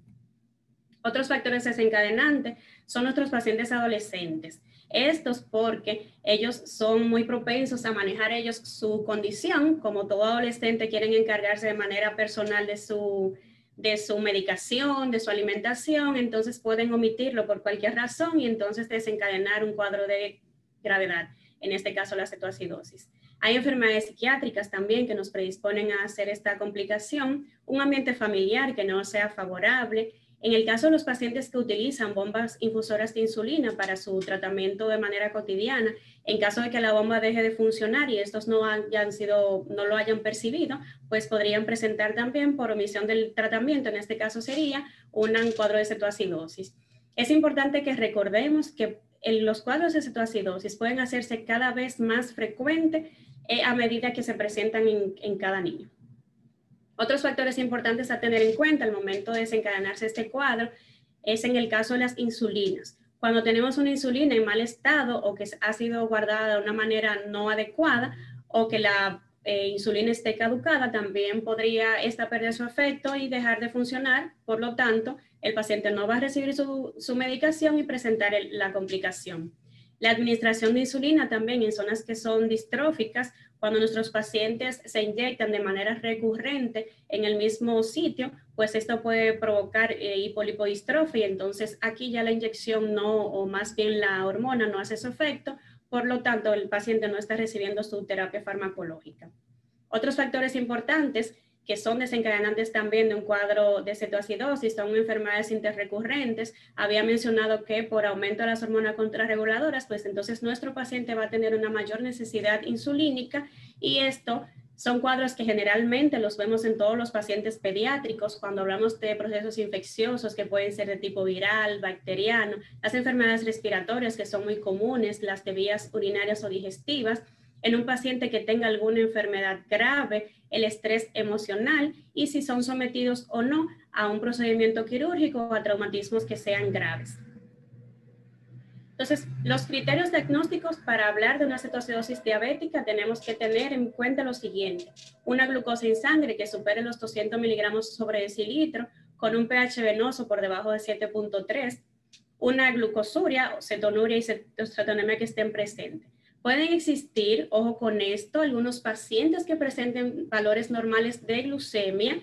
Otros factores desencadenantes son nuestros pacientes adolescentes. Estos porque ellos son muy propensos a manejar ellos su condición. Como todo adolescente, quieren encargarse de manera personal de su medicación, de su alimentación, entonces pueden omitirlo por cualquier razón y entonces desencadenar un cuadro de gravedad, en este caso la cetoacidosis. Hay enfermedades psiquiátricas también que nos predisponen a hacer esta complicación, un ambiente familiar que no sea favorable. En el caso de los pacientes que utilizan bombas infusoras de insulina para su tratamiento de manera cotidiana, en caso de que la bomba deje de funcionar y estos no lo hayan percibido, pues podrían presentar también por omisión del tratamiento, en este caso sería un cuadro de cetoacidosis. Es importante que recordemos que los cuadros de cetoacidosis pueden hacerse cada vez más frecuentes a medida que se presentan en cada niño. Otros factores importantes a tener en cuenta al momento de desencadenarse este cuadro es en el caso de las insulinas. Cuando tenemos una insulina en mal estado o que ha sido guardada de una manera no adecuada o que la insulina esté caducada, también podría esta perder su efecto y dejar de funcionar. Por lo tanto, el paciente no va a recibir su medicación y presentar la complicación. La administración de insulina también en zonas que son distróficas, cuando nuestros pacientes se inyectan de manera recurrente en el mismo sitio, pues esto puede provocar hipolipodistrofia, y entonces aquí ya la inyección no, o más bien la hormona no hace su efecto, por lo tanto el paciente no está recibiendo su terapia farmacológica. Otros factores importantes que son desencadenantes también de un cuadro de cetoacidosis, son enfermedades interrecurrentes. Había mencionado que por aumento de las hormonas contrarreguladoras, pues entonces nuestro paciente va a tener una mayor necesidad insulínica, y esto son cuadros que generalmente los vemos en todos los pacientes pediátricos cuando hablamos de procesos infecciosos que pueden ser de tipo viral, bacteriano, las enfermedades respiratorias que son muy comunes, las de vías urinarias o digestivas, en un paciente que tenga alguna enfermedad grave, el estrés emocional y si son sometidos o no a un procedimiento quirúrgico o a traumatismos que sean graves. Entonces, los criterios diagnósticos para hablar de una cetoacidosis diabética tenemos que tener en cuenta lo siguiente: una glucosa en sangre que supere los 200 miligramos sobre decilitro, con un pH venoso por debajo de 7.3, una glucosuria, cetonuria y cetoacidonemia que estén presentes. Pueden existir, ojo con esto, algunos pacientes que presenten valores normales de glucemia,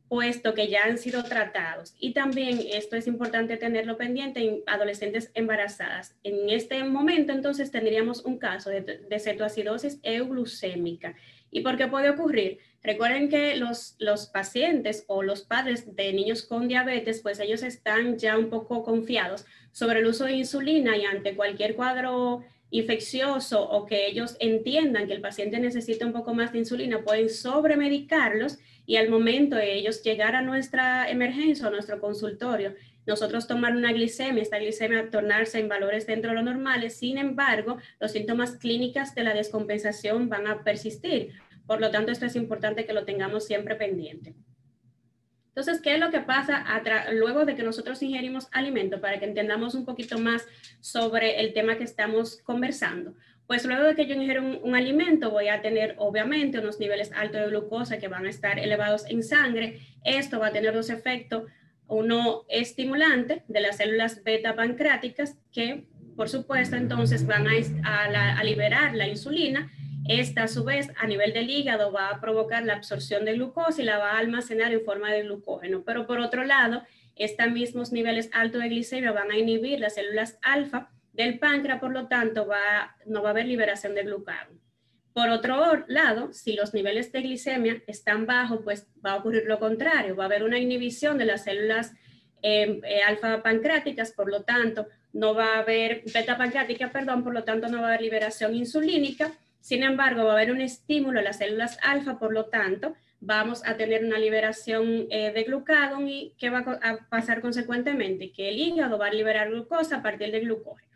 puesto que ya han sido tratados. Y también esto es importante tenerlo pendiente en adolescentes embarazadas. En este momento, entonces, tendríamos un caso de cetoacidosis euglucémica. ¿Y por qué puede ocurrir? Recuerden que los pacientes o los padres de niños con diabetes, pues ellos están ya un poco confiados sobre el uso de insulina, y ante cualquier cuadro infeccioso o que ellos entiendan que el paciente necesita un poco más de insulina, pueden sobremedicarlos, y al momento de ellos llegar a nuestra emergencia o a nuestro consultorio, nosotros tomar una glicemia, esta glicemia tornarse en valores dentro de lo normales. Sin embargo, los síntomas clínicos de la descompensación van a persistir. Por lo tanto, esto es importante que lo tengamos siempre pendiente. Entonces, ¿qué es lo que pasa luego de que nosotros ingerimos alimento? Para que entendamos un poquito más sobre el tema que estamos conversando. Pues luego de que yo ingiero un alimento, voy a tener obviamente unos niveles altos de glucosa que van a estar elevados en sangre. Esto va a tener dos efectos: uno estimulante de las células beta pancreáticas, que por supuesto entonces van a liberar la insulina. Esta a su vez a nivel del hígado va a provocar la absorción de glucosa y la va a almacenar en forma de glucógeno. Pero por otro lado, estos mismos niveles altos de glicemia van a inhibir las células alfa del páncreas, por lo tanto no va a haber liberación de glucagón. Por otro lado, si los niveles de glicemia están bajos, pues va a ocurrir lo contrario, va a haber una inhibición de las células alfa pancreáticas, por lo tanto no va a haber beta pancreática, perdón, por lo tanto no va a haber liberación insulínica. Sin embargo, va a haber un estímulo a las células alfa, por lo tanto vamos a tener una liberación de glucagón. ¿Y qué va a pasar consecuentemente? Que el hígado va a liberar glucosa a partir del glucógeno.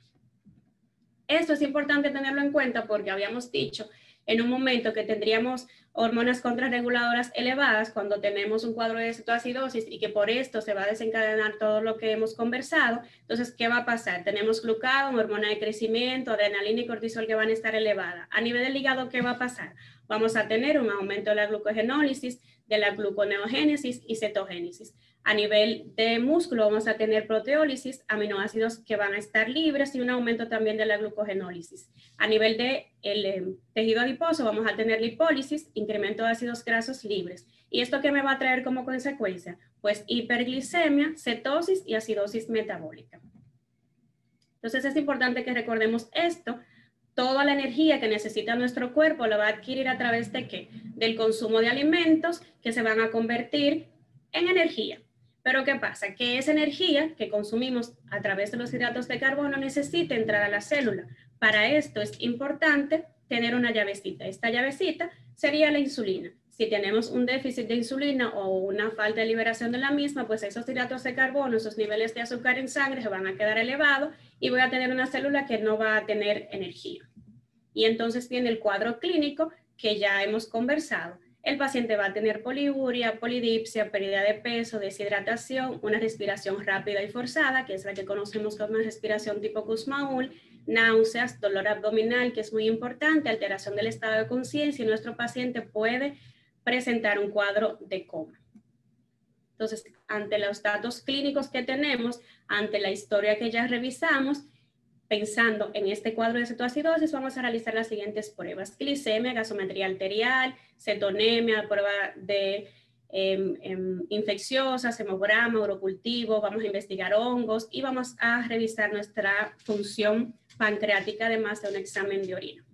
Esto es importante tenerlo en cuenta porque habíamos dicho en un momento que tendríamos hormonas contrarreguladoras elevadas cuando tenemos un cuadro de cetoacidosis, y que por esto se va a desencadenar todo lo que hemos conversado. Entonces, ¿qué va a pasar? Tenemos glucagón, hormona de crecimiento, adrenalina y cortisol que van a estar elevadas. A nivel del hígado, ¿qué va a pasar? Vamos a tener un aumento de la glucogenólisis, de la gluconeogénesis y cetogénesis. A nivel de músculo vamos a tener proteólisis, aminoácidos que van a estar libres, y un aumento también de la glucogenólisis. A nivel de tejido adiposo vamos a tener lipólisis, incremento de ácidos grasos libres. ¿Y esto qué me va a traer como consecuencia? Pues hiperglicemia, cetosis y acidosis metabólica. Entonces es importante que recordemos esto. Toda la energía que necesita nuestro cuerpo la va a adquirir a través de ¿qué? Del consumo de alimentos que se van a convertir en energía. Pero ¿qué pasa? Que esa energía que consumimos a través de los hidratos de carbono necesita entrar a la célula. Para esto es importante tener una llavecita. Esta llavecita sería la insulina. Si tenemos un déficit de insulina o una falta de liberación de la misma, pues esos hidratos de carbono, esos niveles de azúcar en sangre se van a quedar elevados, y voy a tener una célula que no va a tener energía. Y entonces viene el cuadro clínico que ya hemos conversado. El paciente va a tener poliuria, polidipsia, pérdida de peso, deshidratación, una respiración rápida y forzada, que es la que conocemos como respiración tipo Kussmaul, náuseas, dolor abdominal, que es muy importante, alteración del estado de conciencia, y nuestro paciente puede presentar un cuadro de coma. Entonces, ante los datos clínicos que tenemos, ante la historia que ya revisamos, pensando en este cuadro de cetoacidosis, vamos a realizar las siguientes pruebas: glicemia, gasometría arterial, cetonemia, prueba de infecciosas, hemograma, urocultivo, vamos a investigar hongos y vamos a revisar nuestra función pancreática, además de un examen de orina.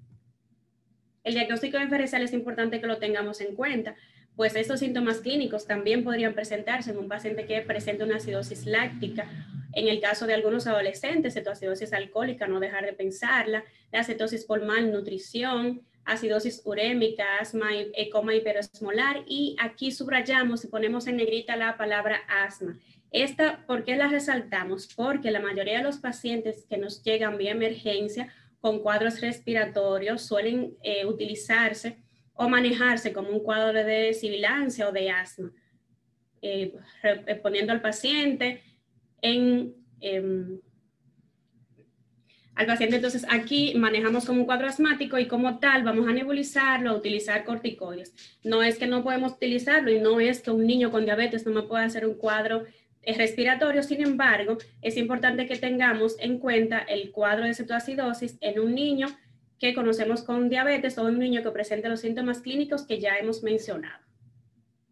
El diagnóstico diferencial es importante que lo tengamos en cuenta, pues estos síntomas clínicos también podrían presentarse en un paciente que presente una acidosis láctica. En el caso de algunos adolescentes, cetoacidosis alcohólica, no dejar de pensarla, la cetosis por malnutrición, acidosis urémica, asma, coma hiperosmolar, y aquí subrayamos y ponemos en negrita la palabra asma. Esta, ¿por qué la resaltamos? Porque la mayoría de los pacientes que nos llegan vía emergencia con cuadros respiratorios suelen utilizarse o manejarse como un cuadro de sibilancia o de asma, poniendo al paciente al paciente. Entonces aquí manejamos como un cuadro asmático y como tal vamos a nebulizarlo, a utilizar corticoides. No es que no podemos utilizarlo y no es que un niño con diabetes no me pueda hacer un cuadro respiratorio. Sin embargo, es importante que tengamos en cuenta el cuadro de cetoacidosis en un niño que conocemos con diabetes o un niño que presente los síntomas clínicos que ya hemos mencionado.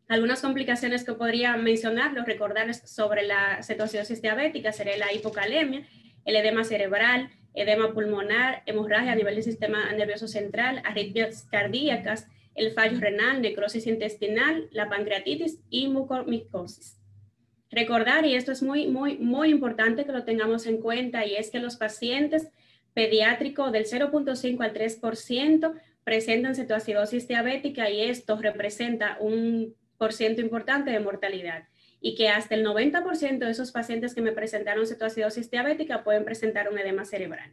Algunas complicaciones que podría mencionarlos, recordarles sobre la cetoacidosis diabética, sería la hipocalemia, el edema cerebral, edema pulmonar, hemorragia a nivel del sistema nervioso central, arritmias cardíacas, el fallo renal, necrosis intestinal, la pancreatitis y mucormicosis. Recordar, y esto es muy importante que lo tengamos en cuenta, y es que los pacientes pediátricos del 0.5 al 3% presentan cetoacidosis diabética y esto representa un % importante de mortalidad, y que hasta el 90% de esos pacientes que me presentaron cetoacidosis diabética pueden presentar un edema cerebral.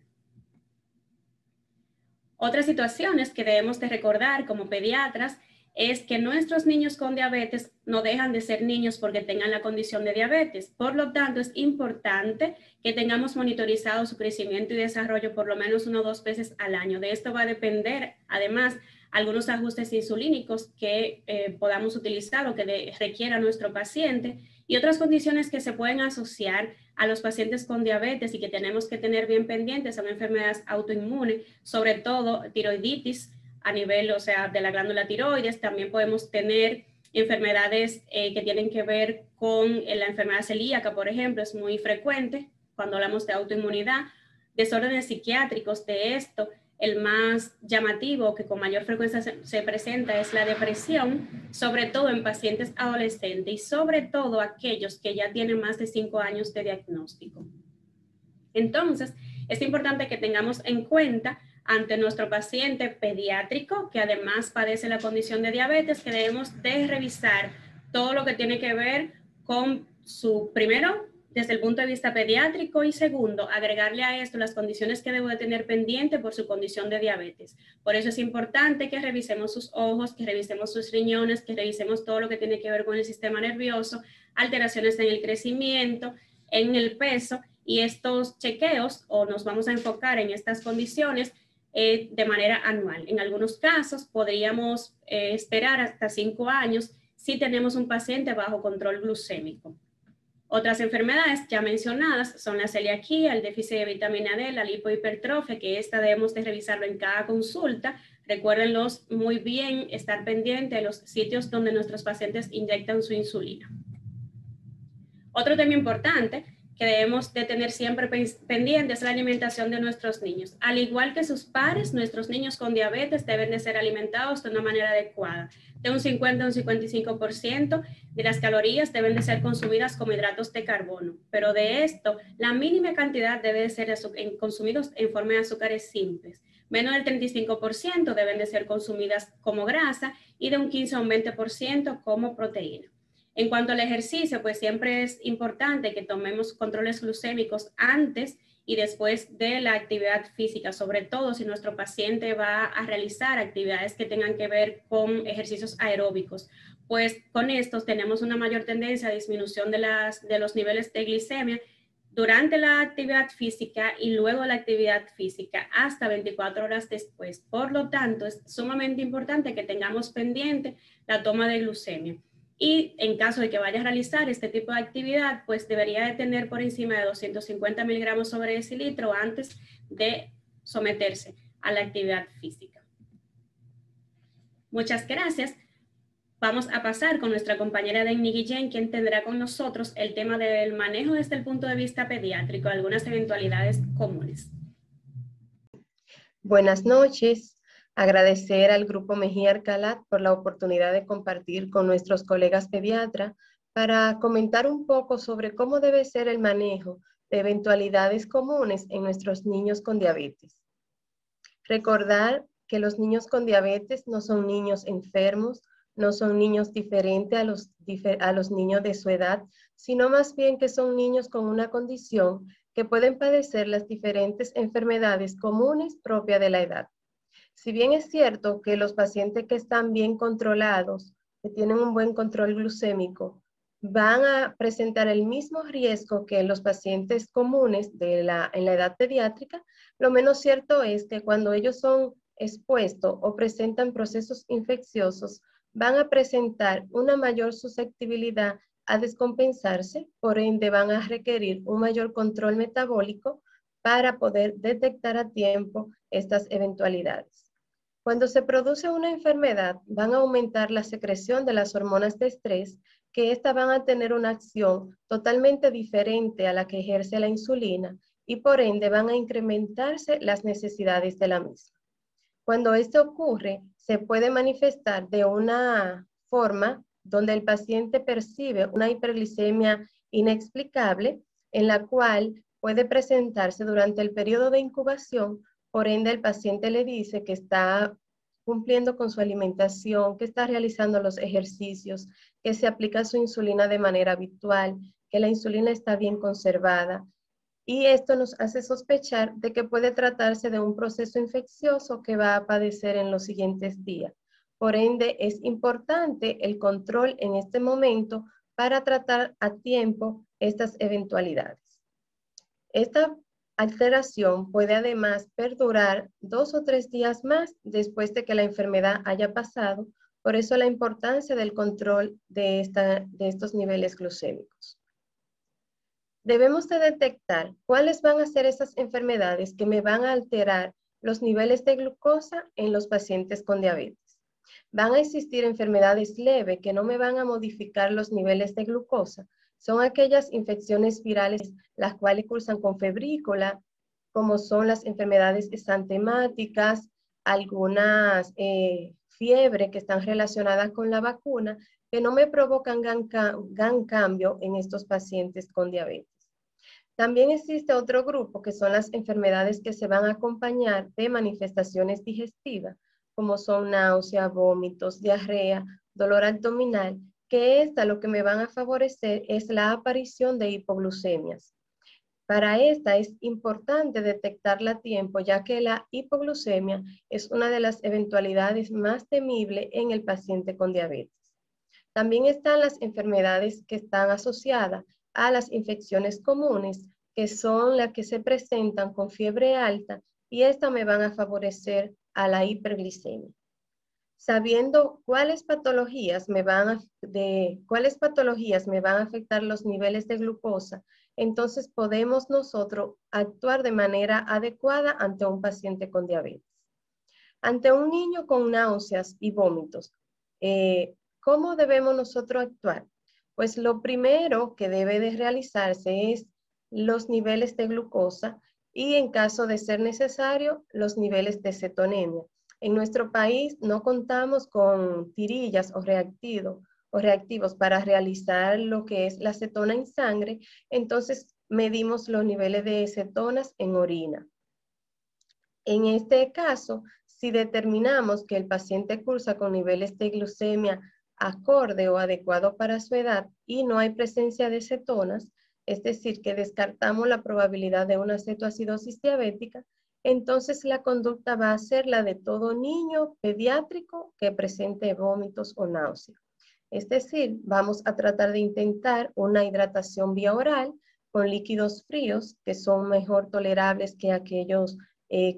Otras situaciones que debemos de recordar como pediatras es que nuestros niños con diabetes no dejan de ser niños porque tengan la condición de diabetes. Por lo tanto, es importante que tengamos monitorizado su crecimiento y desarrollo por lo menos 1 o 2 veces al año. De esto va a depender, además, algunos ajustes insulínicos que podamos utilizar o que requiera nuestro paciente, y otras condiciones que se pueden asociar a los pacientes con diabetes y que tenemos que tener bien pendientes son enfermedades autoinmunes, sobre todo tiroiditis a nivel, o sea, de la glándula tiroides. También podemos tener enfermedades que tienen que ver con la enfermedad celíaca, por ejemplo, es muy frecuente cuando hablamos de autoinmunidad. Desórdenes psiquiátricos, de esto, el más llamativo que con mayor frecuencia se presenta es la depresión, sobre todo en pacientes adolescentes y sobre todo aquellos que ya tienen más de 5 años de diagnóstico. Entonces, es importante que tengamos en cuenta ante nuestro paciente pediátrico que además padece la condición de diabetes, que debemos de revisar todo lo que tiene que ver con su, primero, desde el punto de vista pediátrico, y segundo, agregarle a esto las condiciones que debo de tener pendiente por su condición de diabetes. Por eso es importante que revisemos sus ojos, que revisemos sus riñones, que revisemos todo lo que tiene que ver con el sistema nervioso, alteraciones en el crecimiento, en el peso, y estos chequeos, o nos vamos a enfocar en estas condiciones de manera anual. En algunos casos podríamos esperar hasta 5 años si tenemos un paciente bajo control glucémico. Otras enfermedades ya mencionadas son la celiaquía, el déficit de vitamina D, la lipohipertrofia, que esta debemos de revisarlo en cada consulta. Recuérdenlos muy bien, estar pendiente de los sitios donde nuestros pacientes inyectan su insulina. Otro tema importante que debemos de tener siempre pendiente es la alimentación de nuestros niños. Al igual que sus pares, nuestros niños con diabetes deben de ser alimentados de una manera adecuada. De un 50 a un 55% de las calorías deben de ser consumidas como hidratos de carbono, pero de esto, la mínima cantidad debe de ser consumidos en forma de azúcares simples. Menos del 35% deben de ser consumidas como grasa y de un 15 a un 20% como proteína. En cuanto al ejercicio, pues siempre es importante que tomemos controles glucémicos antes y después de la actividad física, sobre todo si nuestro paciente va a realizar actividades que tengan que ver con ejercicios aeróbicos, pues con estos tenemos una mayor tendencia a disminución de los niveles de glicemia durante la actividad física y luego de la actividad física hasta 24 horas después. Por lo tanto, es sumamente importante que tengamos pendiente la toma de glucemia. Y en caso de que vaya a realizar este tipo de actividad, pues debería de tener por encima de 250 miligramos sobre decilitro antes de someterse a la actividad física. Muchas gracias. Vamos a pasar con nuestra compañera Denny Guillén, quien tendrá con nosotros el tema del manejo desde el punto de vista pediátrico, algunas eventualidades comunes. Buenas noches. Agradecer al Grupo Mejía Arcalat por la oportunidad de compartir con nuestros colegas pediatras para comentar un poco sobre cómo debe ser el manejo de eventualidades comunes en nuestros niños con diabetes. Recordar que los niños con diabetes no son niños enfermos, no son niños diferentes a los niños de su edad, sino más bien que son niños con una condición que pueden padecer las diferentes enfermedades comunes propias de la edad. Si bien es cierto que los pacientes que están bien controlados, que tienen un buen control glucémico, van a presentar el mismo riesgo que los pacientes comunes en la edad pediátrica. Lo menos cierto es que cuando ellos son expuestos o presentan procesos infecciosos, van a presentar una mayor susceptibilidad a descompensarse, por ende van a requerir un mayor control metabólico para poder detectar a tiempo estas eventualidades. Cuando se produce una enfermedad, van a aumentar la secreción de las hormonas de estrés, que estas van a tener una acción totalmente diferente a la que ejerce la insulina y por ende van a incrementarse las necesidades de la misma. Cuando esto ocurre, se puede manifestar de una forma donde el paciente percibe una hiperglicemia inexplicable, en la cual puede presentarse durante el periodo de incubación. Por ende, el paciente le dice que está cumpliendo con su alimentación, que está realizando los ejercicios, que se aplica su insulina de manera habitual, que la insulina está bien conservada. Y esto nos hace sospechar de que puede tratarse de un proceso infeccioso que va a padecer en los siguientes días. Por ende, es importante el control en este momento para tratar a tiempo estas eventualidades. Esta alteración puede además perdurar 2 o 3 días más después de que la enfermedad haya pasado. Por eso la importancia del control de estos niveles glucémicos. Debemos de detectar cuáles van a ser esas enfermedades que me van a alterar los niveles de glucosa en los pacientes con diabetes. Van a existir enfermedades leves que no me van a modificar los niveles de glucosa. Son aquellas infecciones virales las cuales cursan con febrícula, como son las enfermedades exantemáticas, algunas fiebre que están relacionadas con la vacuna, que no me provocan gran cambio en estos pacientes con diabetes. También existe otro grupo que son las enfermedades que se van a acompañar de manifestaciones digestivas, como son náusea, vómitos, diarrea, dolor abdominal, que lo que me van a favorecer es la aparición de hipoglucemias. Para esta es importante detectarla a tiempo, ya que la hipoglucemia es una de las eventualidades más temibles en el paciente con diabetes. También están las enfermedades que están asociadas a las infecciones comunes, que son las que se presentan con fiebre alta, y estas me van a favorecer a la hiperglicemia. Sabiendo cuáles patologías me van a afectar los niveles de glucosa, entonces podemos nosotros actuar de manera adecuada ante un paciente con diabetes. Ante un niño con náuseas y vómitos, ¿cómo debemos nosotros actuar? Pues lo primero que debe de realizarse es los niveles de glucosa y, en caso de ser necesario, los niveles de cetonemia. En nuestro país no contamos con tirillas o reactivos para realizar lo que es la cetona en sangre, entonces medimos los niveles de cetonas en orina. En este caso, si determinamos que el paciente cursa con niveles de glucemia acorde o adecuado para su edad y no hay presencia de cetonas, es decir, que descartamos la probabilidad de una cetoacidosis diabética, entonces la conducta va a ser la de todo niño pediátrico que presente vómitos o náuseas. Es decir, vamos a tratar de intentar una hidratación vía oral con líquidos fríos que son mejor tolerables que aquellos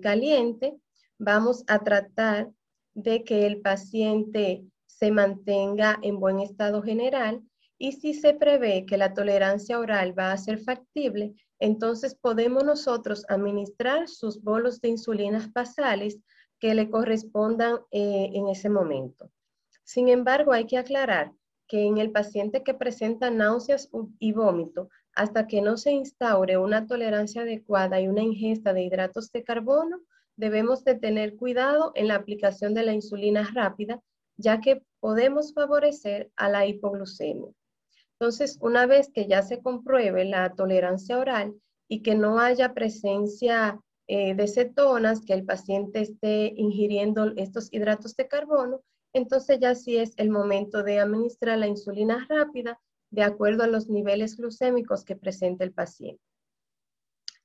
calientes. Vamos a tratar de que el paciente se mantenga en buen estado general, y si se prevé que la tolerancia oral va a ser factible, entonces podemos nosotros administrar sus bolos de insulinas basales que le correspondan en ese momento. Sin embargo, hay que aclarar que en el paciente que presenta náuseas y vómito, hasta que no se instaure una tolerancia adecuada y una ingesta de hidratos de carbono, debemos de tener cuidado en la aplicación de la insulina rápida, ya que podemos favorecer a la hipoglucemia. Entonces, una vez que ya se compruebe la tolerancia oral y que no haya presencia de cetonas, que el paciente esté ingiriendo estos hidratos de carbono, entonces ya sí es el momento de administrar la insulina rápida de acuerdo a los niveles glucémicos que presenta el paciente.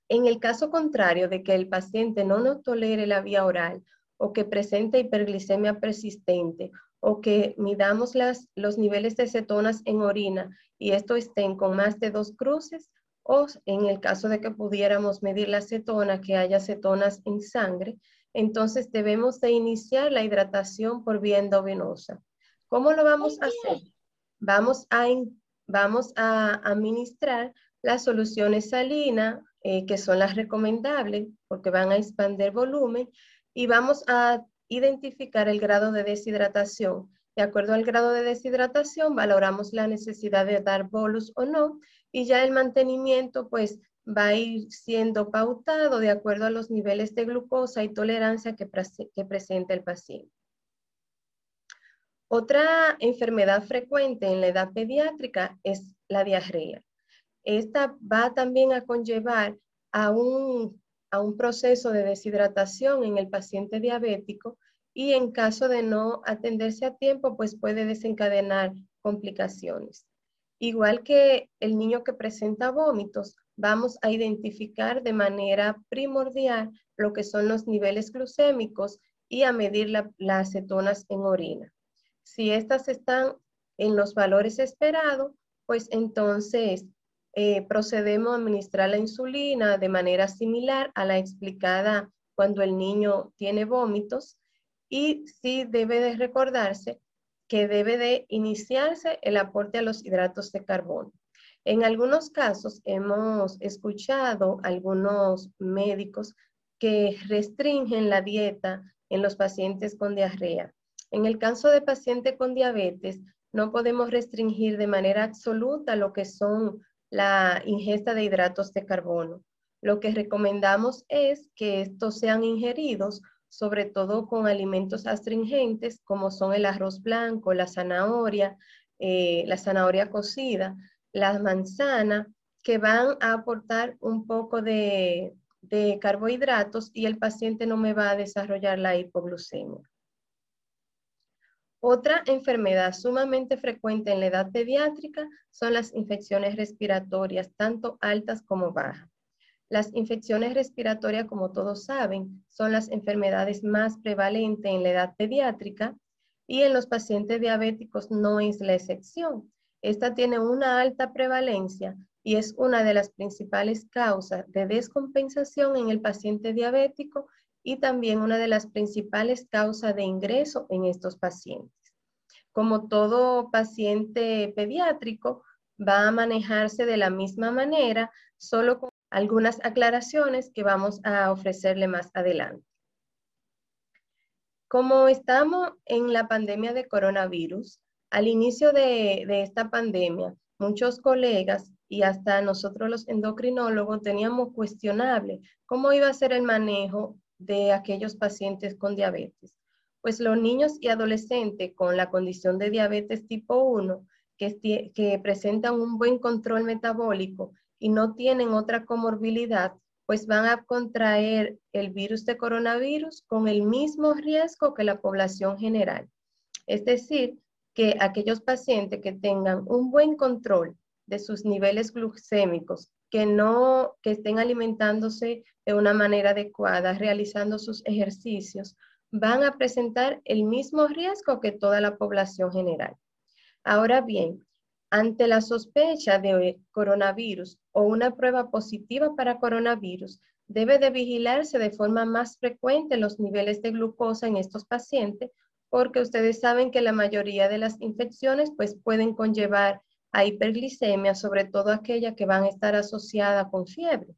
En el caso contrario de que el paciente no nos tolere la vía oral o que presente hiperglicemia persistente o que midamos los niveles de cetonas en orina y esto estén con más de 2 cruces, o en el caso de que pudiéramos medir la cetona, que haya cetonas en sangre, entonces debemos de iniciar la hidratación por vía endovenosa. ¿Cómo lo vamos a hacer? Vamos a administrar las soluciones salinas, que son las recomendables, porque van a expandir volumen, y vamos a identificar el grado de deshidratación. De acuerdo al grado de deshidratación, valoramos la necesidad de dar bolus o no, y ya el mantenimiento pues va a ir siendo pautado de acuerdo a los niveles de glucosa y tolerancia que presenta el paciente. Otra enfermedad frecuente en la edad pediátrica es la diarrea. Esta va también a conllevar a un proceso de deshidratación en el paciente diabético y en caso de no atenderse a tiempo, pues puede desencadenar complicaciones. Igual que el niño que presenta vómitos, vamos a identificar de manera primordial lo que son los niveles glucémicos y a medir las cetonas en orina. Si estas están en los valores esperados, pues entonces procedemos a administrar la insulina de manera similar a la explicada cuando el niño tiene vómitos, y sí debe de recordarse que debe de iniciarse el aporte a los hidratos de carbono. En algunos casos hemos escuchado algunos médicos que restringen la dieta en los pacientes con diarrea. En el caso de pacientes con diabetes, no podemos restringir de manera absoluta lo que son la ingesta de hidratos de carbono. Lo que recomendamos es que estos sean ingeridos sobre todo con alimentos astringentes como son el arroz blanco, la zanahoria cocida, la manzana, que van a aportar un poco de carbohidratos y el paciente no me va a desarrollar la hipoglucemia. Otra enfermedad sumamente frecuente en la edad pediátrica son las infecciones respiratorias, tanto altas como bajas. Las infecciones respiratorias, como todos saben, son las enfermedades más prevalentes en la edad pediátrica y en los pacientes diabéticos no es la excepción. Esta tiene una alta prevalencia y es una de las principales causas de descompensación en el paciente diabético y también una de las principales causas de ingreso en estos pacientes. Como todo paciente pediátrico, va a manejarse de la misma manera, solo con algunas aclaraciones que vamos a ofrecerle más adelante. Como estamos en la pandemia de coronavirus, al inicio de esta pandemia, muchos colegas y hasta nosotros los endocrinólogos teníamos cuestionable cómo iba a ser el manejo de aquellos pacientes con diabetes. Pues los niños y adolescentes con la condición de diabetes tipo 1, que presentan un buen control metabólico y no tienen otra comorbilidad, pues van a contraer el virus de coronavirus con el mismo riesgo que la población general. Es decir, que aquellos pacientes que tengan un buen control de sus niveles glucémicos, que estén alimentándose de una manera adecuada, realizando sus ejercicios, van a presentar el mismo riesgo que toda la población general. Ahora bien, ante la sospecha de coronavirus o una prueba positiva para coronavirus, debe de vigilarse de forma más frecuente los niveles de glucosa en estos pacientes, porque ustedes saben que la mayoría de las infecciones pues pueden conllevar a hiperglicemia, sobre todo aquellas que van a estar asociadas con fiebre.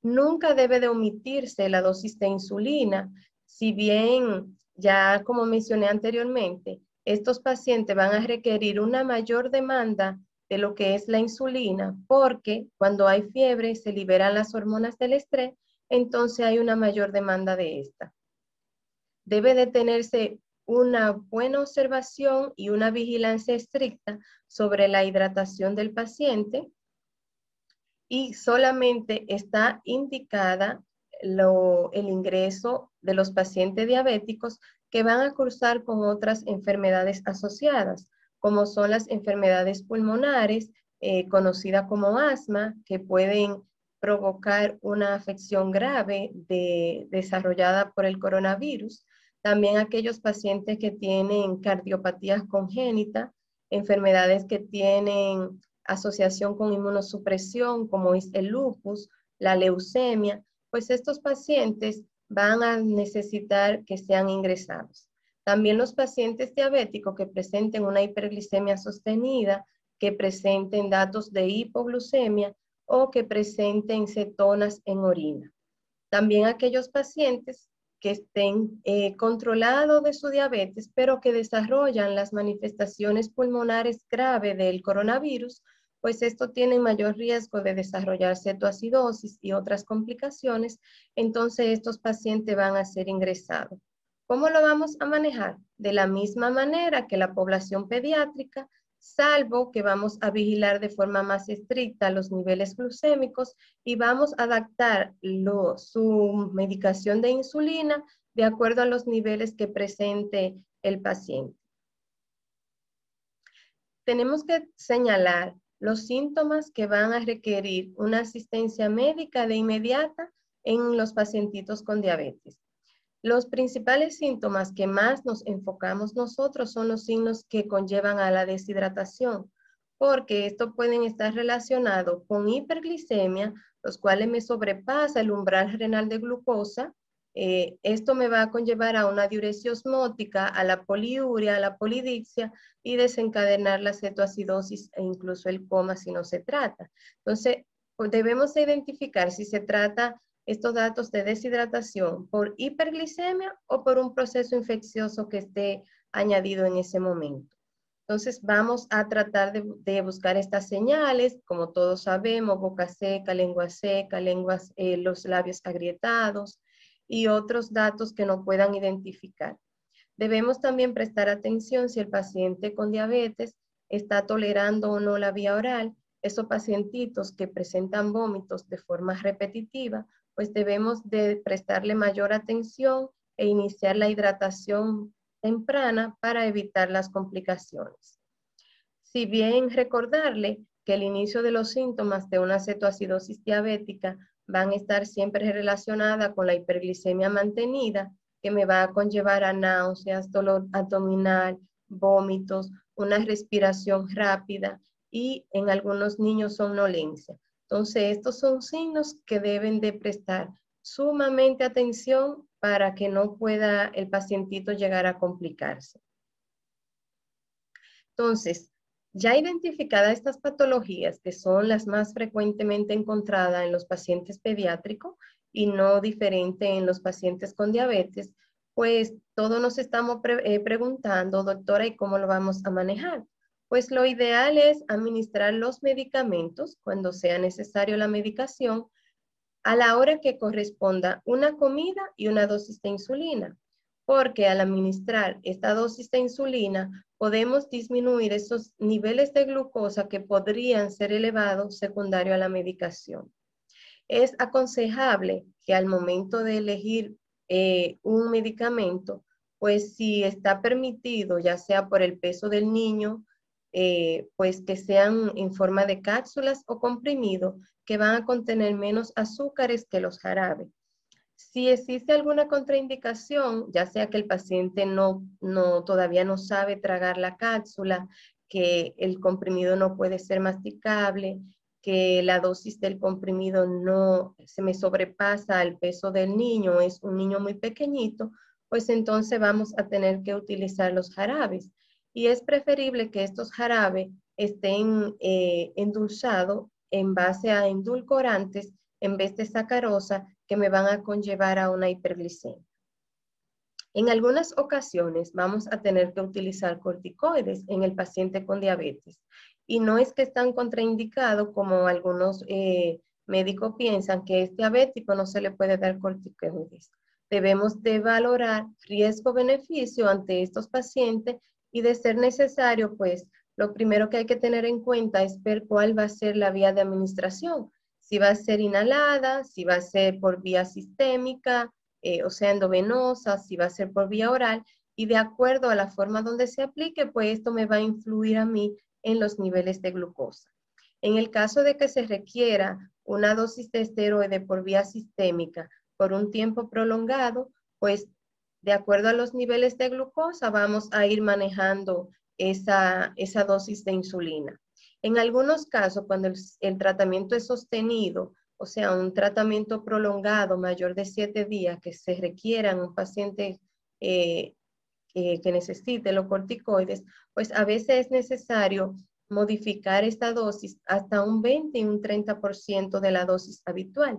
Nunca debe de omitirse la dosis de insulina, si bien ya como mencioné anteriormente, estos pacientes van a requerir una mayor demanda de lo que es la insulina, porque cuando hay fiebre se liberan las hormonas del estrés, entonces hay una mayor demanda de esta. Debe de tenerse una buena observación y una vigilancia estricta sobre la hidratación del paciente y solamente está indicada el ingreso de los pacientes diabéticos que van a cursar con otras enfermedades asociadas, como son las enfermedades pulmonares, conocidas como asma, que pueden provocar una afección grave desarrollada por el coronavirus. También aquellos pacientes que tienen cardiopatías congénitas, enfermedades que tienen asociación con inmunosupresión, como es el lupus, la leucemia, pues estos pacientes van a necesitar que sean ingresados. También los pacientes diabéticos que presenten una hiperglicemia sostenida, que presenten datos de hipoglucemia o que presenten cetonas en orina. También aquellos pacientes que estén controlados de su diabetes, pero que desarrollan las manifestaciones pulmonares graves del coronavirus, pues esto tiene mayor riesgo de desarrollar cetoacidosis y otras complicaciones, entonces estos pacientes van a ser ingresados. ¿Cómo lo vamos a manejar? De la misma manera que la población pediátrica, salvo que vamos a vigilar de forma más estricta los niveles glucémicos y vamos a adaptar su medicación de insulina de acuerdo a los niveles que presente el paciente. Tenemos que señalar los síntomas que van a requerir una asistencia médica de inmediata en los pacientitos con diabetes. Los principales síntomas que más nos enfocamos nosotros son los signos que conllevan a la deshidratación, porque estos pueden estar relacionados con hiperglicemia, los cuales me sobrepasa el umbral renal de glucosa. Esto me va a conllevar a una diuresia osmótica, a la poliuria, a la polidipsia y desencadenar la cetoacidosis e incluso el coma si no se trata. Entonces, debemos identificar si se trata estos datos de deshidratación por hiperglicemia o por un proceso infeccioso que esté añadido en ese momento. Entonces vamos a tratar de buscar estas señales, como todos sabemos, boca seca, los labios agrietados y otros datos que no puedan identificar. Debemos también prestar atención si el paciente con diabetes está tolerando o no la vía oral. Esos pacientitos que presentan vómitos de forma repetitiva, pues debemos de prestarle mayor atención e iniciar la hidratación temprana para evitar las complicaciones. Si bien recordarle que el inicio de los síntomas de una cetoacidosis diabética van a estar siempre relacionadas con la hiperglicemia mantenida, que me va a conllevar a náuseas, dolor abdominal, vómitos, una respiración rápida y en algunos niños somnolencia. Entonces, estos son signos que deben de prestar sumamente atención para que no pueda el pacientito llegar a complicarse. Entonces, ya identificadas estas patologías, que son las más frecuentemente encontradas en los pacientes pediátricos y no diferente en los pacientes con diabetes, pues todos nos estamos preguntando, doctora, ¿y cómo lo vamos a manejar? Pues lo ideal es administrar los medicamentos cuando sea necesario la medicación a la hora que corresponda una comida y una dosis de insulina, porque al administrar esta dosis de insulina podemos disminuir esos niveles de glucosa que podrían ser elevados secundario a la medicación. Es aconsejable que al momento de elegir un medicamento, pues si está permitido, ya sea por el peso del niño, pues que sean en forma de cápsulas o comprimidos que van a contener menos azúcares que los jarabes. Si existe alguna contraindicación, ya sea que el paciente todavía no sabe tragar la cápsula, que el comprimido no puede ser masticable, que la dosis del comprimido no se me sobrepasa al peso del niño, es un niño muy pequeñito, pues entonces vamos a tener que utilizar los jarabes. Y es preferible que estos jarabes estén endulzados en base a endulcorantes en vez de sacarosa que me van a conllevar a una hiperglicemia. En algunas ocasiones vamos a tener que utilizar corticoides en el paciente con diabetes y no es que están contraindicados como algunos médicos piensan que es diabético, no se le puede dar corticoides. Debemos de valorar riesgo-beneficio ante estos pacientes y de ser necesario, pues lo primero que hay que tener en cuenta es ver cuál va a ser la vía de administración. Si va a ser inhalada, si va a ser por vía sistémica, o sea, endovenosa, si va a ser por vía oral, y de acuerdo a la forma donde se aplique, pues esto me va a influir a mí en los niveles de glucosa. En el caso de que se requiera una dosis de esteroide por vía sistémica por un tiempo prolongado, pues de acuerdo a los niveles de glucosa, vamos a ir manejando esa dosis de insulina. En algunos casos, cuando el tratamiento es sostenido, o sea, un tratamiento prolongado mayor de 7 días que se requiera en un paciente que necesite los corticoides, pues a veces es necesario modificar esta dosis hasta un 20 y un 30% de la dosis habitual.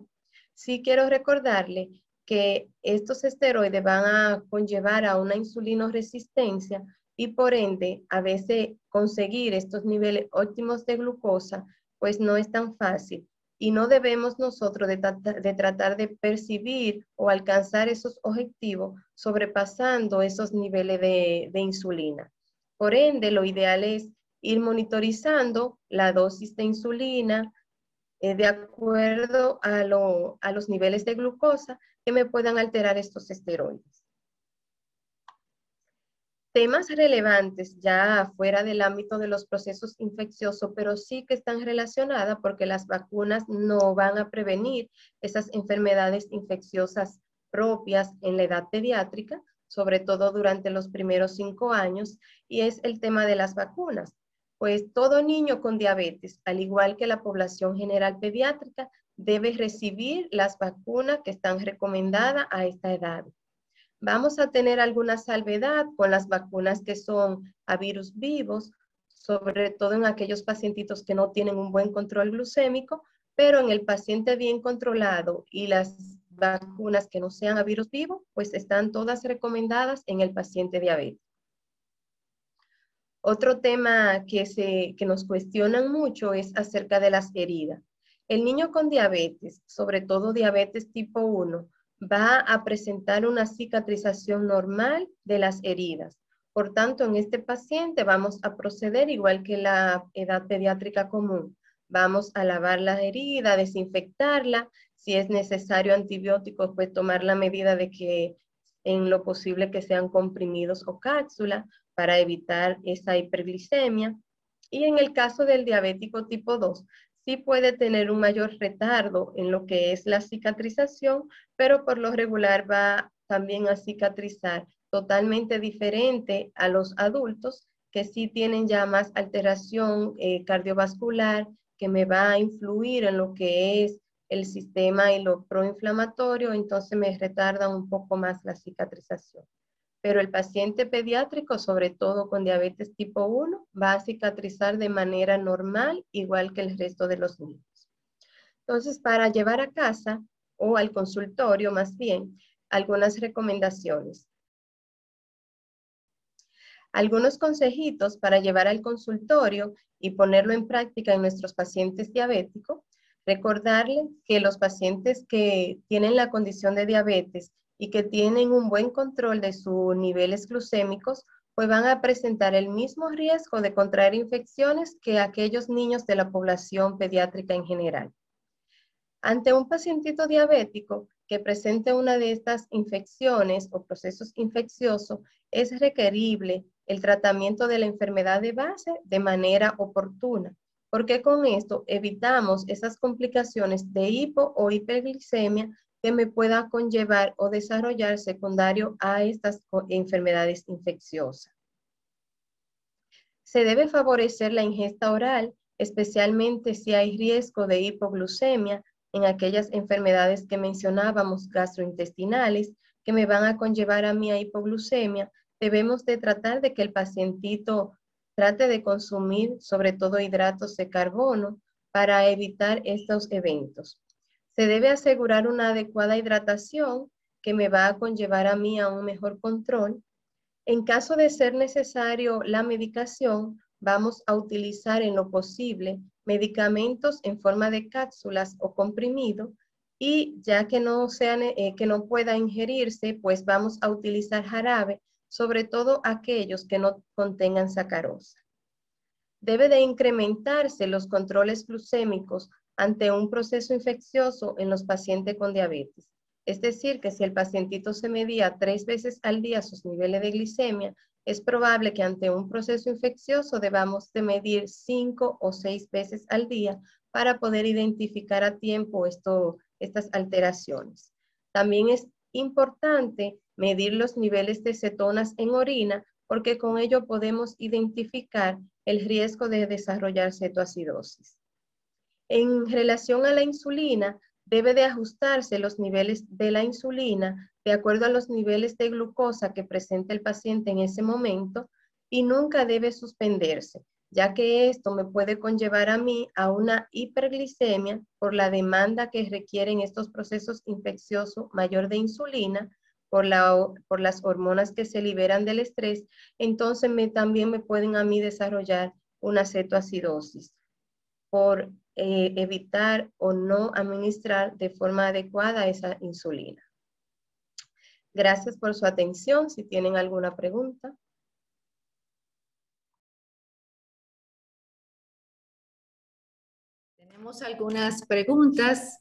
Sí quiero recordarle que estos esteroides van a conllevar a una insulinoresistencia y por ende a veces conseguir estos niveles óptimos de glucosa pues no es tan fácil y no debemos nosotros de tratar de percibir o alcanzar esos objetivos sobrepasando esos niveles de insulina. Por ende, lo ideal es ir monitorizando la dosis de insulina de acuerdo a los niveles de glucosa que me puedan alterar estos esteroides. Temas relevantes ya fuera del ámbito de los procesos infecciosos, pero sí que están relacionadas porque las vacunas no van a prevenir esas enfermedades infecciosas propias en la edad pediátrica, sobre todo durante los primeros 5 años, y es el tema de las vacunas. Pues todo niño con diabetes, al igual que la población general pediátrica, debe recibir las vacunas que están recomendadas a esta edad. Vamos a tener alguna salvedad con las vacunas que son a virus vivos, sobre todo en aquellos pacientitos que no tienen un buen control glucémico, pero en el paciente bien controlado y las vacunas que no sean a virus vivo, pues están todas recomendadas en el paciente diabético. Otro tema que nos cuestionan mucho es acerca de las heridas. El niño con diabetes, sobre todo diabetes tipo 1, va a presentar una cicatrización normal de las heridas. Por tanto, en este paciente vamos a proceder igual que la edad pediátrica común. Vamos a lavar la herida, desinfectarla. Si es necesario antibióticos, pues tomar la medida de que en lo posible que sean comprimidos o cápsulas para evitar esa hiperglicemia. Y en el caso del diabético tipo 2, sí puede tener un mayor retardo en lo que es la cicatrización, pero por lo regular va también a cicatrizar totalmente diferente a los adultos que sí tienen ya más alteración cardiovascular que me va a influir en lo que es el sistema y lo proinflamatorio, entonces me retarda un poco más la cicatrización. Pero el paciente pediátrico, sobre todo con diabetes tipo 1, va a cicatrizar de manera normal, igual que el resto de los niños. Entonces, para llevar a casa o al consultorio más bien, algunas recomendaciones. Algunos consejitos para llevar al consultorio y ponerlo en práctica en nuestros pacientes diabéticos. Recordarles que los pacientes que tienen la condición de diabetes y que tienen un buen control de sus niveles glucémicos, pues van a presentar el mismo riesgo de contraer infecciones que aquellos niños de la población pediátrica en general. Ante un pacientito diabético que presente una de estas infecciones o procesos infecciosos, es requerible el tratamiento de la enfermedad de base de manera oportuna, porque con esto evitamos esas complicaciones de hipo o hiperglicemia que me pueda conllevar o desarrollar secundario a estas enfermedades infecciosas. Se debe favorecer la ingesta oral, especialmente si hay riesgo de hipoglucemia en aquellas enfermedades que mencionábamos gastrointestinales que me van a conllevar a mí a hipoglucemia. Debemos de tratar de que el pacientito trate de consumir sobre todo hidratos de carbono para evitar estos eventos. Se debe asegurar una adecuada hidratación que me va a conllevar a mí a un mejor control. En caso de ser necesario la medicación, vamos a utilizar en lo posible medicamentos en forma de cápsulas o comprimido y ya que no pueda ingerirse, pues vamos a utilizar jarabe, sobre todo aquellos que no contengan sacarosa. Debe de incrementarse los controles glucémicos ante un proceso infeccioso en los pacientes con diabetes. Es decir, que si el pacientito se medía 3 veces al día sus niveles de glicemia, es probable que ante un proceso infeccioso debamos de medir 5 o 6 veces al día para poder identificar a tiempo estas alteraciones. También es importante medir los niveles de cetonas en orina porque con ello podemos identificar el riesgo de desarrollar cetoacidosis. En relación a la insulina, debe de ajustarse los niveles de la insulina de acuerdo a los niveles de glucosa que presenta el paciente en ese momento y nunca debe suspenderse, ya que esto me puede conllevar a mí a una hiperglicemia por la demanda que requieren estos procesos infecciosos mayor de insulina, por las hormonas que se liberan del estrés, entonces también me pueden a mí desarrollar una cetoacidosis por evitar o no administrar de forma adecuada esa insulina. Gracias por su atención. Si tienen alguna pregunta. Tenemos algunas preguntas.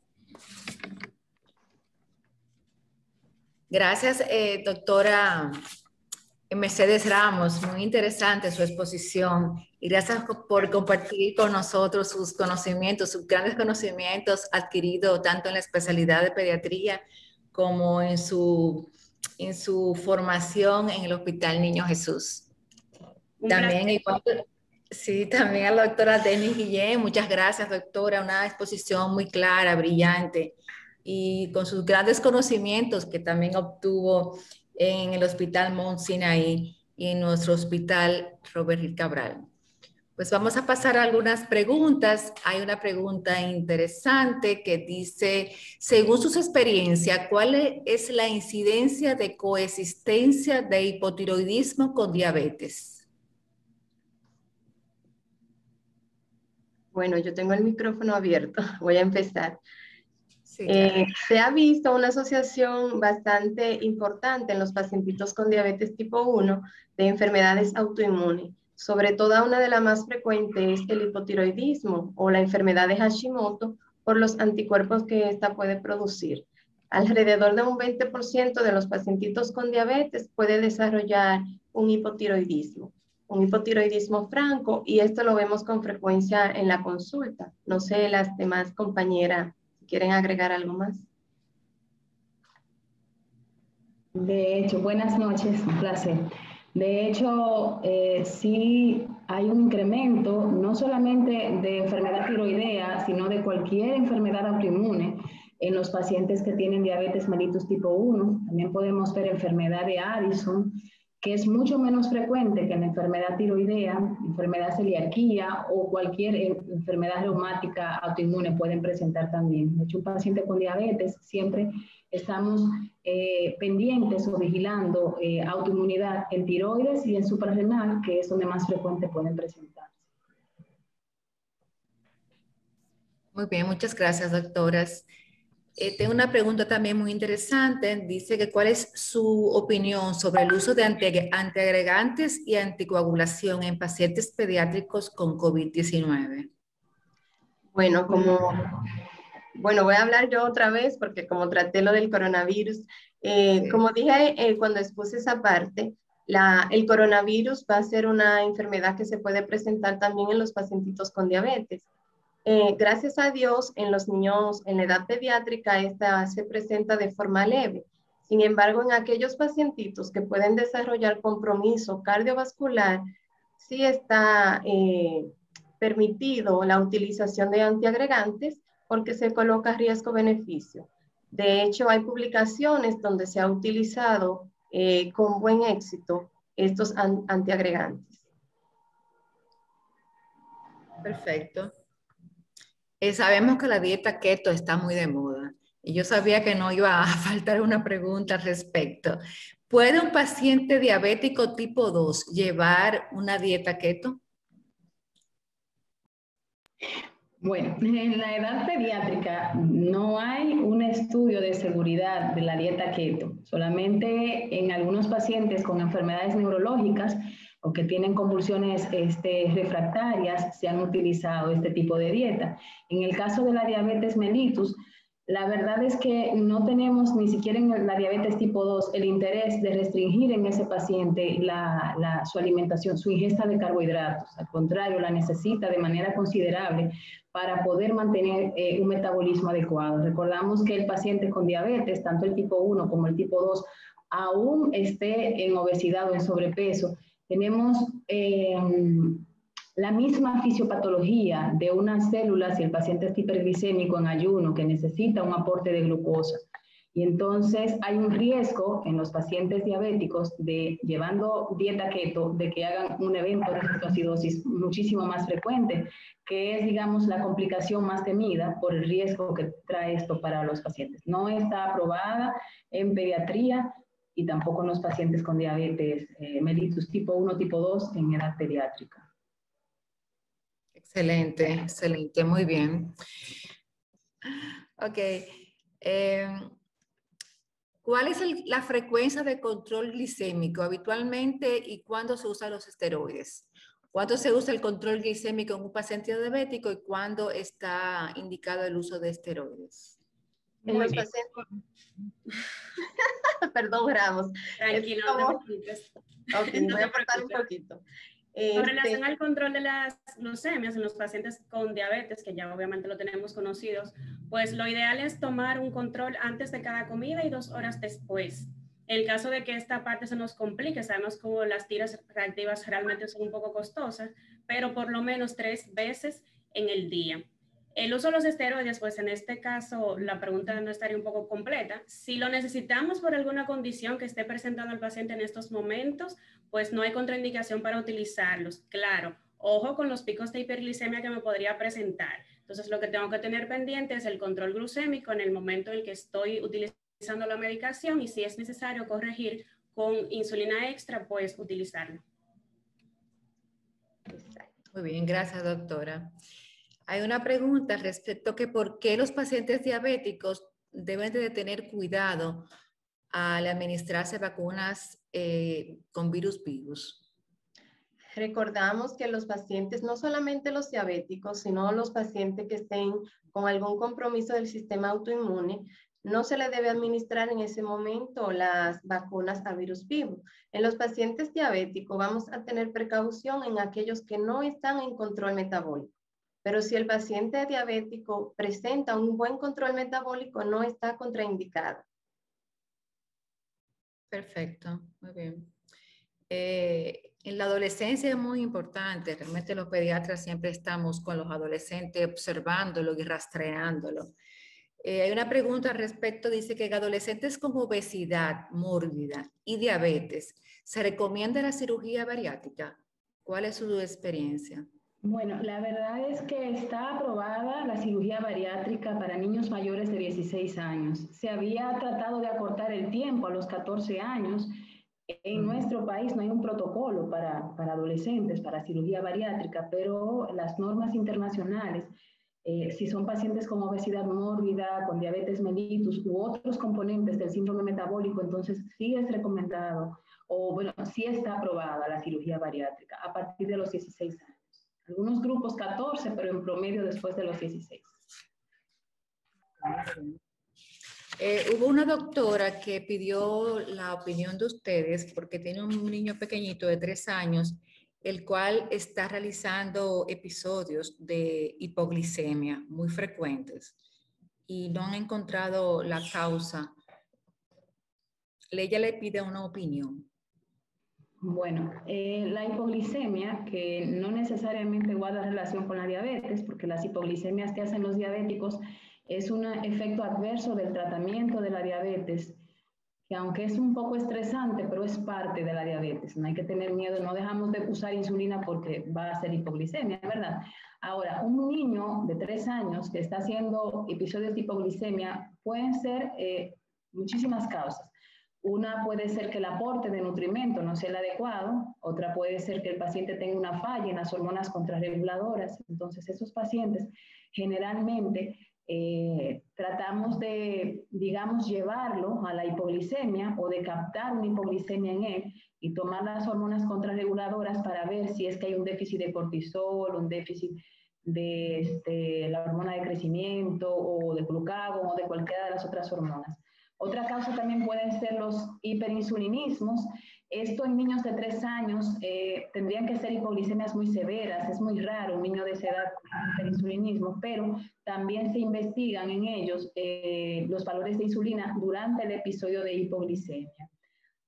Gracias, doctora Mercedes Ramos. Muy interesante su exposición. Y gracias por compartir con nosotros sus conocimientos, sus grandes conocimientos adquiridos tanto en la especialidad de pediatría como en su formación en el Hospital Niño Jesús. También, también a la doctora Denis Guillén. Muchas gracias, doctora. Una exposición muy clara, brillante y con sus grandes conocimientos que también obtuvo en el Hospital Mount Sinai y en nuestro Hospital Robert Gil Cabral. Pues vamos a pasar a algunas preguntas. Hay una pregunta interesante que dice, según sus experiencias, ¿cuál es la incidencia de coexistencia de hipotiroidismo con diabetes? Bueno, yo tengo el micrófono abierto. Voy a empezar. Sí, claro. Se ha visto una asociación bastante importante en los pacientitos con diabetes tipo 1 de enfermedades autoinmunes. Sobre todo una de las más frecuentes es el hipotiroidismo o la enfermedad de Hashimoto por los anticuerpos que esta puede producir. Alrededor de un 20% de los pacientitos con diabetes puede desarrollar un hipotiroidismo franco, y esto lo vemos con frecuencia en la consulta. No sé, las demás compañeras, ¿quieren agregar algo más? De hecho, buenas noches, un placer. De hecho, sí hay un incremento, no solamente de enfermedad tiroidea, sino de cualquier enfermedad autoinmune en los pacientes que tienen diabetes mellitus tipo 1. También podemos ver enfermedad de Addison, que es mucho menos frecuente que la enfermedad tiroidea, enfermedad celiaquía o cualquier enfermedad reumática autoinmune pueden presentar también. De hecho, un paciente con diabetes siempre estamos pendientes o vigilando autoinmunidad en tiroides y en suprarrenal, que es donde más frecuente pueden presentarse. Muy bien, muchas gracias, doctoras. Tengo una pregunta también muy interesante. Dice que ¿cuál es su opinión sobre el uso de antiagregantes y anticoagulación en pacientes pediátricos con COVID-19? Bueno, voy a hablar yo otra vez porque como traté lo del coronavirus, como dije cuando expuse esa parte, el coronavirus va a ser una enfermedad que se puede presentar también en los pacientitos con diabetes. Gracias a Dios, en los niños en la edad pediátrica, esta se presenta de forma leve. Sin embargo, en aquellos pacientitos que pueden desarrollar compromiso cardiovascular, sí está permitido la utilización de antiagregantes porque se coloca riesgo-beneficio. De hecho, hay publicaciones donde se ha utilizado con buen éxito estos antiagregantes. Perfecto. Sabemos que la dieta keto está muy de moda y yo sabía que no iba a faltar una pregunta al respecto. ¿Puede un paciente diabético tipo 2 llevar una dieta keto? Bueno, en la edad pediátrica no hay un estudio de seguridad de la dieta keto. Solamente en algunos pacientes con enfermedades neurológicas o que tienen convulsiones refractarias se han utilizado este tipo de dieta. En el caso de la diabetes mellitus, La verdad es que no tenemos ni siquiera en la diabetes tipo 2 el interés de restringir en ese paciente su alimentación, su ingesta de carbohidratos. Al contrario, la necesita de manera considerable para poder mantener un metabolismo adecuado. Recordamos que el paciente con diabetes, tanto el tipo 1 como el tipo 2, aún esté en obesidad o en sobrepeso, tenemos la misma fisiopatología de unas células si el paciente es hiperglicémico en ayuno que necesita un aporte de glucosa. Y entonces hay un riesgo en los pacientes diabéticos de, llevando dieta keto, de que hagan un evento de cetoacidosis muchísimo más frecuente, que es, digamos, la complicación más temida por el riesgo que trae esto para los pacientes. No está aprobada en pediatría y tampoco en los pacientes con diabetes mellitus tipo 1, tipo 2 en edad pediátrica. Excelente, excelente, muy bien. Ok. ¿Cuál es la frecuencia de control glicémico habitualmente y cuándo se usan los esteroides? ¿Cuándo se usa el control glicémico en un paciente diabético y cuándo está indicado el uso de esteroides? En los pacientes... Perdón, Ramos. Tranquilo, no te preocupes. Ok, voy a aportar un poquito. Con relación al control de las glucemias en los pacientes con diabetes, que ya obviamente lo tenemos conocidos, pues lo ideal es tomar un control antes de cada comida y 2 horas después. En el caso de que esta parte se nos complique, sabemos que las tiras reactivas realmente son un poco costosas, pero por lo menos 3 veces en el día. El uso de los esteroides, pues en este caso la pregunta no estaría un poco completa. Si lo necesitamos por alguna condición que esté presentando el paciente en estos momentos, pues no hay contraindicación para utilizarlos. Claro, ojo con los picos de hiperglicemia que me podría presentar. Entonces lo que tengo que tener pendiente es el control glucémico en el momento en el que estoy utilizando la medicación y si es necesario corregir con insulina extra, pues utilizarlo. Muy bien, gracias, doctora. Hay una pregunta respecto que por qué los pacientes diabéticos deben de tener cuidado al administrarse vacunas con virus. Recordamos que los pacientes, no solamente los diabéticos, sino los pacientes que estén con algún compromiso del sistema autoinmune, no se le debe administrar en ese momento las vacunas a virus vivo. En los pacientes diabéticos vamos a tener precaución en aquellos que no están en control metabólico. Pero si el paciente diabético presenta un buen control metabólico, no está contraindicado. Perfecto, muy bien. En la adolescencia es muy importante, realmente los pediatras siempre estamos con los adolescentes observándolo y rastreándolo. Hay una pregunta al respecto, dice que en adolescentes con obesidad mórbida y diabetes, ¿se recomienda la cirugía bariátrica? ¿Cuál es su experiencia? Bueno, la verdad es que está aprobada la cirugía bariátrica para niños mayores de 16 años. Se había tratado de acortar el tiempo a los 14 años. En nuestro país no hay un protocolo para adolescentes, para cirugía bariátrica, pero las normas internacionales, si son pacientes con obesidad mórbida, con diabetes mellitus u otros componentes del síndrome metabólico, entonces sí es recomendado, o bueno, sí está aprobada la cirugía bariátrica a partir de los 16 años. Algunos grupos 14, pero en promedio después de los 16. Hubo una doctora que pidió la opinión de ustedes porque tiene un niño pequeñito de 3 años, el cual está realizando episodios de hipoglicemia muy frecuentes y no han encontrado la causa. Ella le pide una opinión. Bueno, la hipoglicemia, que no necesariamente guarda relación con la diabetes, porque las hipoglicemias que hacen los diabéticos es un efecto adverso del tratamiento de la diabetes, que aunque es un poco estresante, pero es parte de la diabetes. No hay que tener miedo, no dejamos de usar insulina porque va a ser hipoglicemia, ¿verdad? Ahora, un niño de 3 años que está haciendo episodios de hipoglicemia pueden ser muchísimas causas. Una puede ser que el aporte de nutrimento no sea el adecuado, otra puede ser que el paciente tenga una falla en las hormonas contrarreguladoras. Entonces, esos pacientes generalmente tratamos de, digamos, llevarlo a la hipoglicemia o de captar una hipoglicemia en él y tomar las hormonas contrarreguladoras para ver si es que hay un déficit de cortisol, un déficit la hormona de crecimiento o de glucagón o de cualquiera de las otras hormonas. Otra causa también pueden ser los hiperinsulinismos. Esto en niños de 3 años tendrían que ser hipoglicemias muy severas. Es muy raro un niño de esa edad con hiperinsulinismo, pero también se investigan en ellos los valores de insulina durante el episodio de hipoglicemia.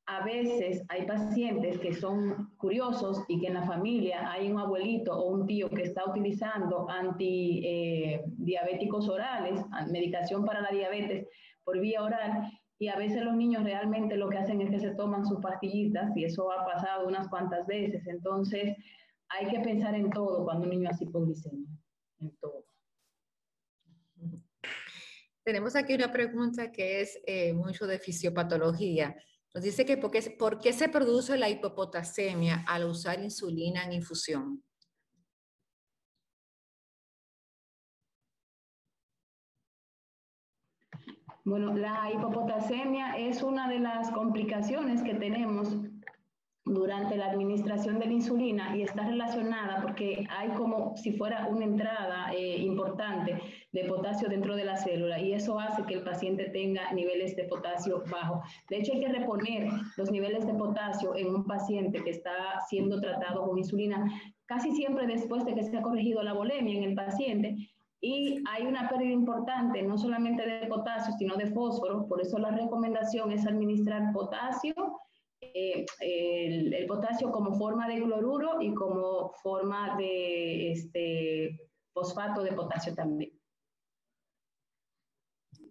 A veces hay pacientes que son curiosos y que en la familia hay un abuelito o un tío que está utilizando antidiabéticos orales, medicación para la diabetes por vía oral, y a veces los niños realmente lo que hacen es que se toman sus pastillitas, y eso ha pasado unas cuantas veces. Entonces hay que pensar en todo cuando un niño hace hipoglicemia, en todo. Tenemos aquí una pregunta que es mucho de fisiopatología. Nos dice que ¿por qué se produce la hipopotasemia al usar insulina en infusión? Bueno, la hipopotasemia es una de las complicaciones que tenemos durante la administración de la insulina, y está relacionada porque hay como si fuera una entrada importante de potasio dentro de la célula, y eso hace que el paciente tenga niveles de potasio bajos. De hecho, hay que reponer los niveles de potasio en un paciente que está siendo tratado con insulina casi siempre después de que se ha corregido la volemia en el paciente. Y hay una pérdida importante, no solamente de potasio, sino de fósforo. Por eso la recomendación es administrar potasio, el potasio como forma de cloruro y como forma de fosfato de potasio también.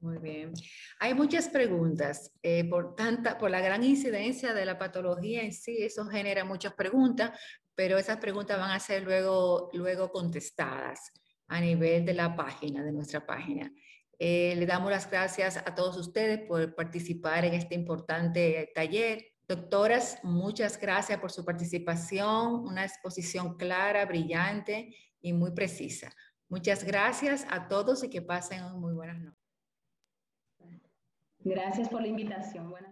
Muy bien. Hay muchas preguntas. Por la gran incidencia de la patología en sí, eso genera muchas preguntas, pero esas preguntas van a ser luego contestadas a nivel de la página, de nuestra página. Le damos las gracias a todos ustedes por participar en este importante taller. Doctoras, muchas gracias por su participación, una exposición clara, brillante y muy precisa. Muchas gracias a todos y que pasen muy buenas noches. Gracias por la invitación. Buenas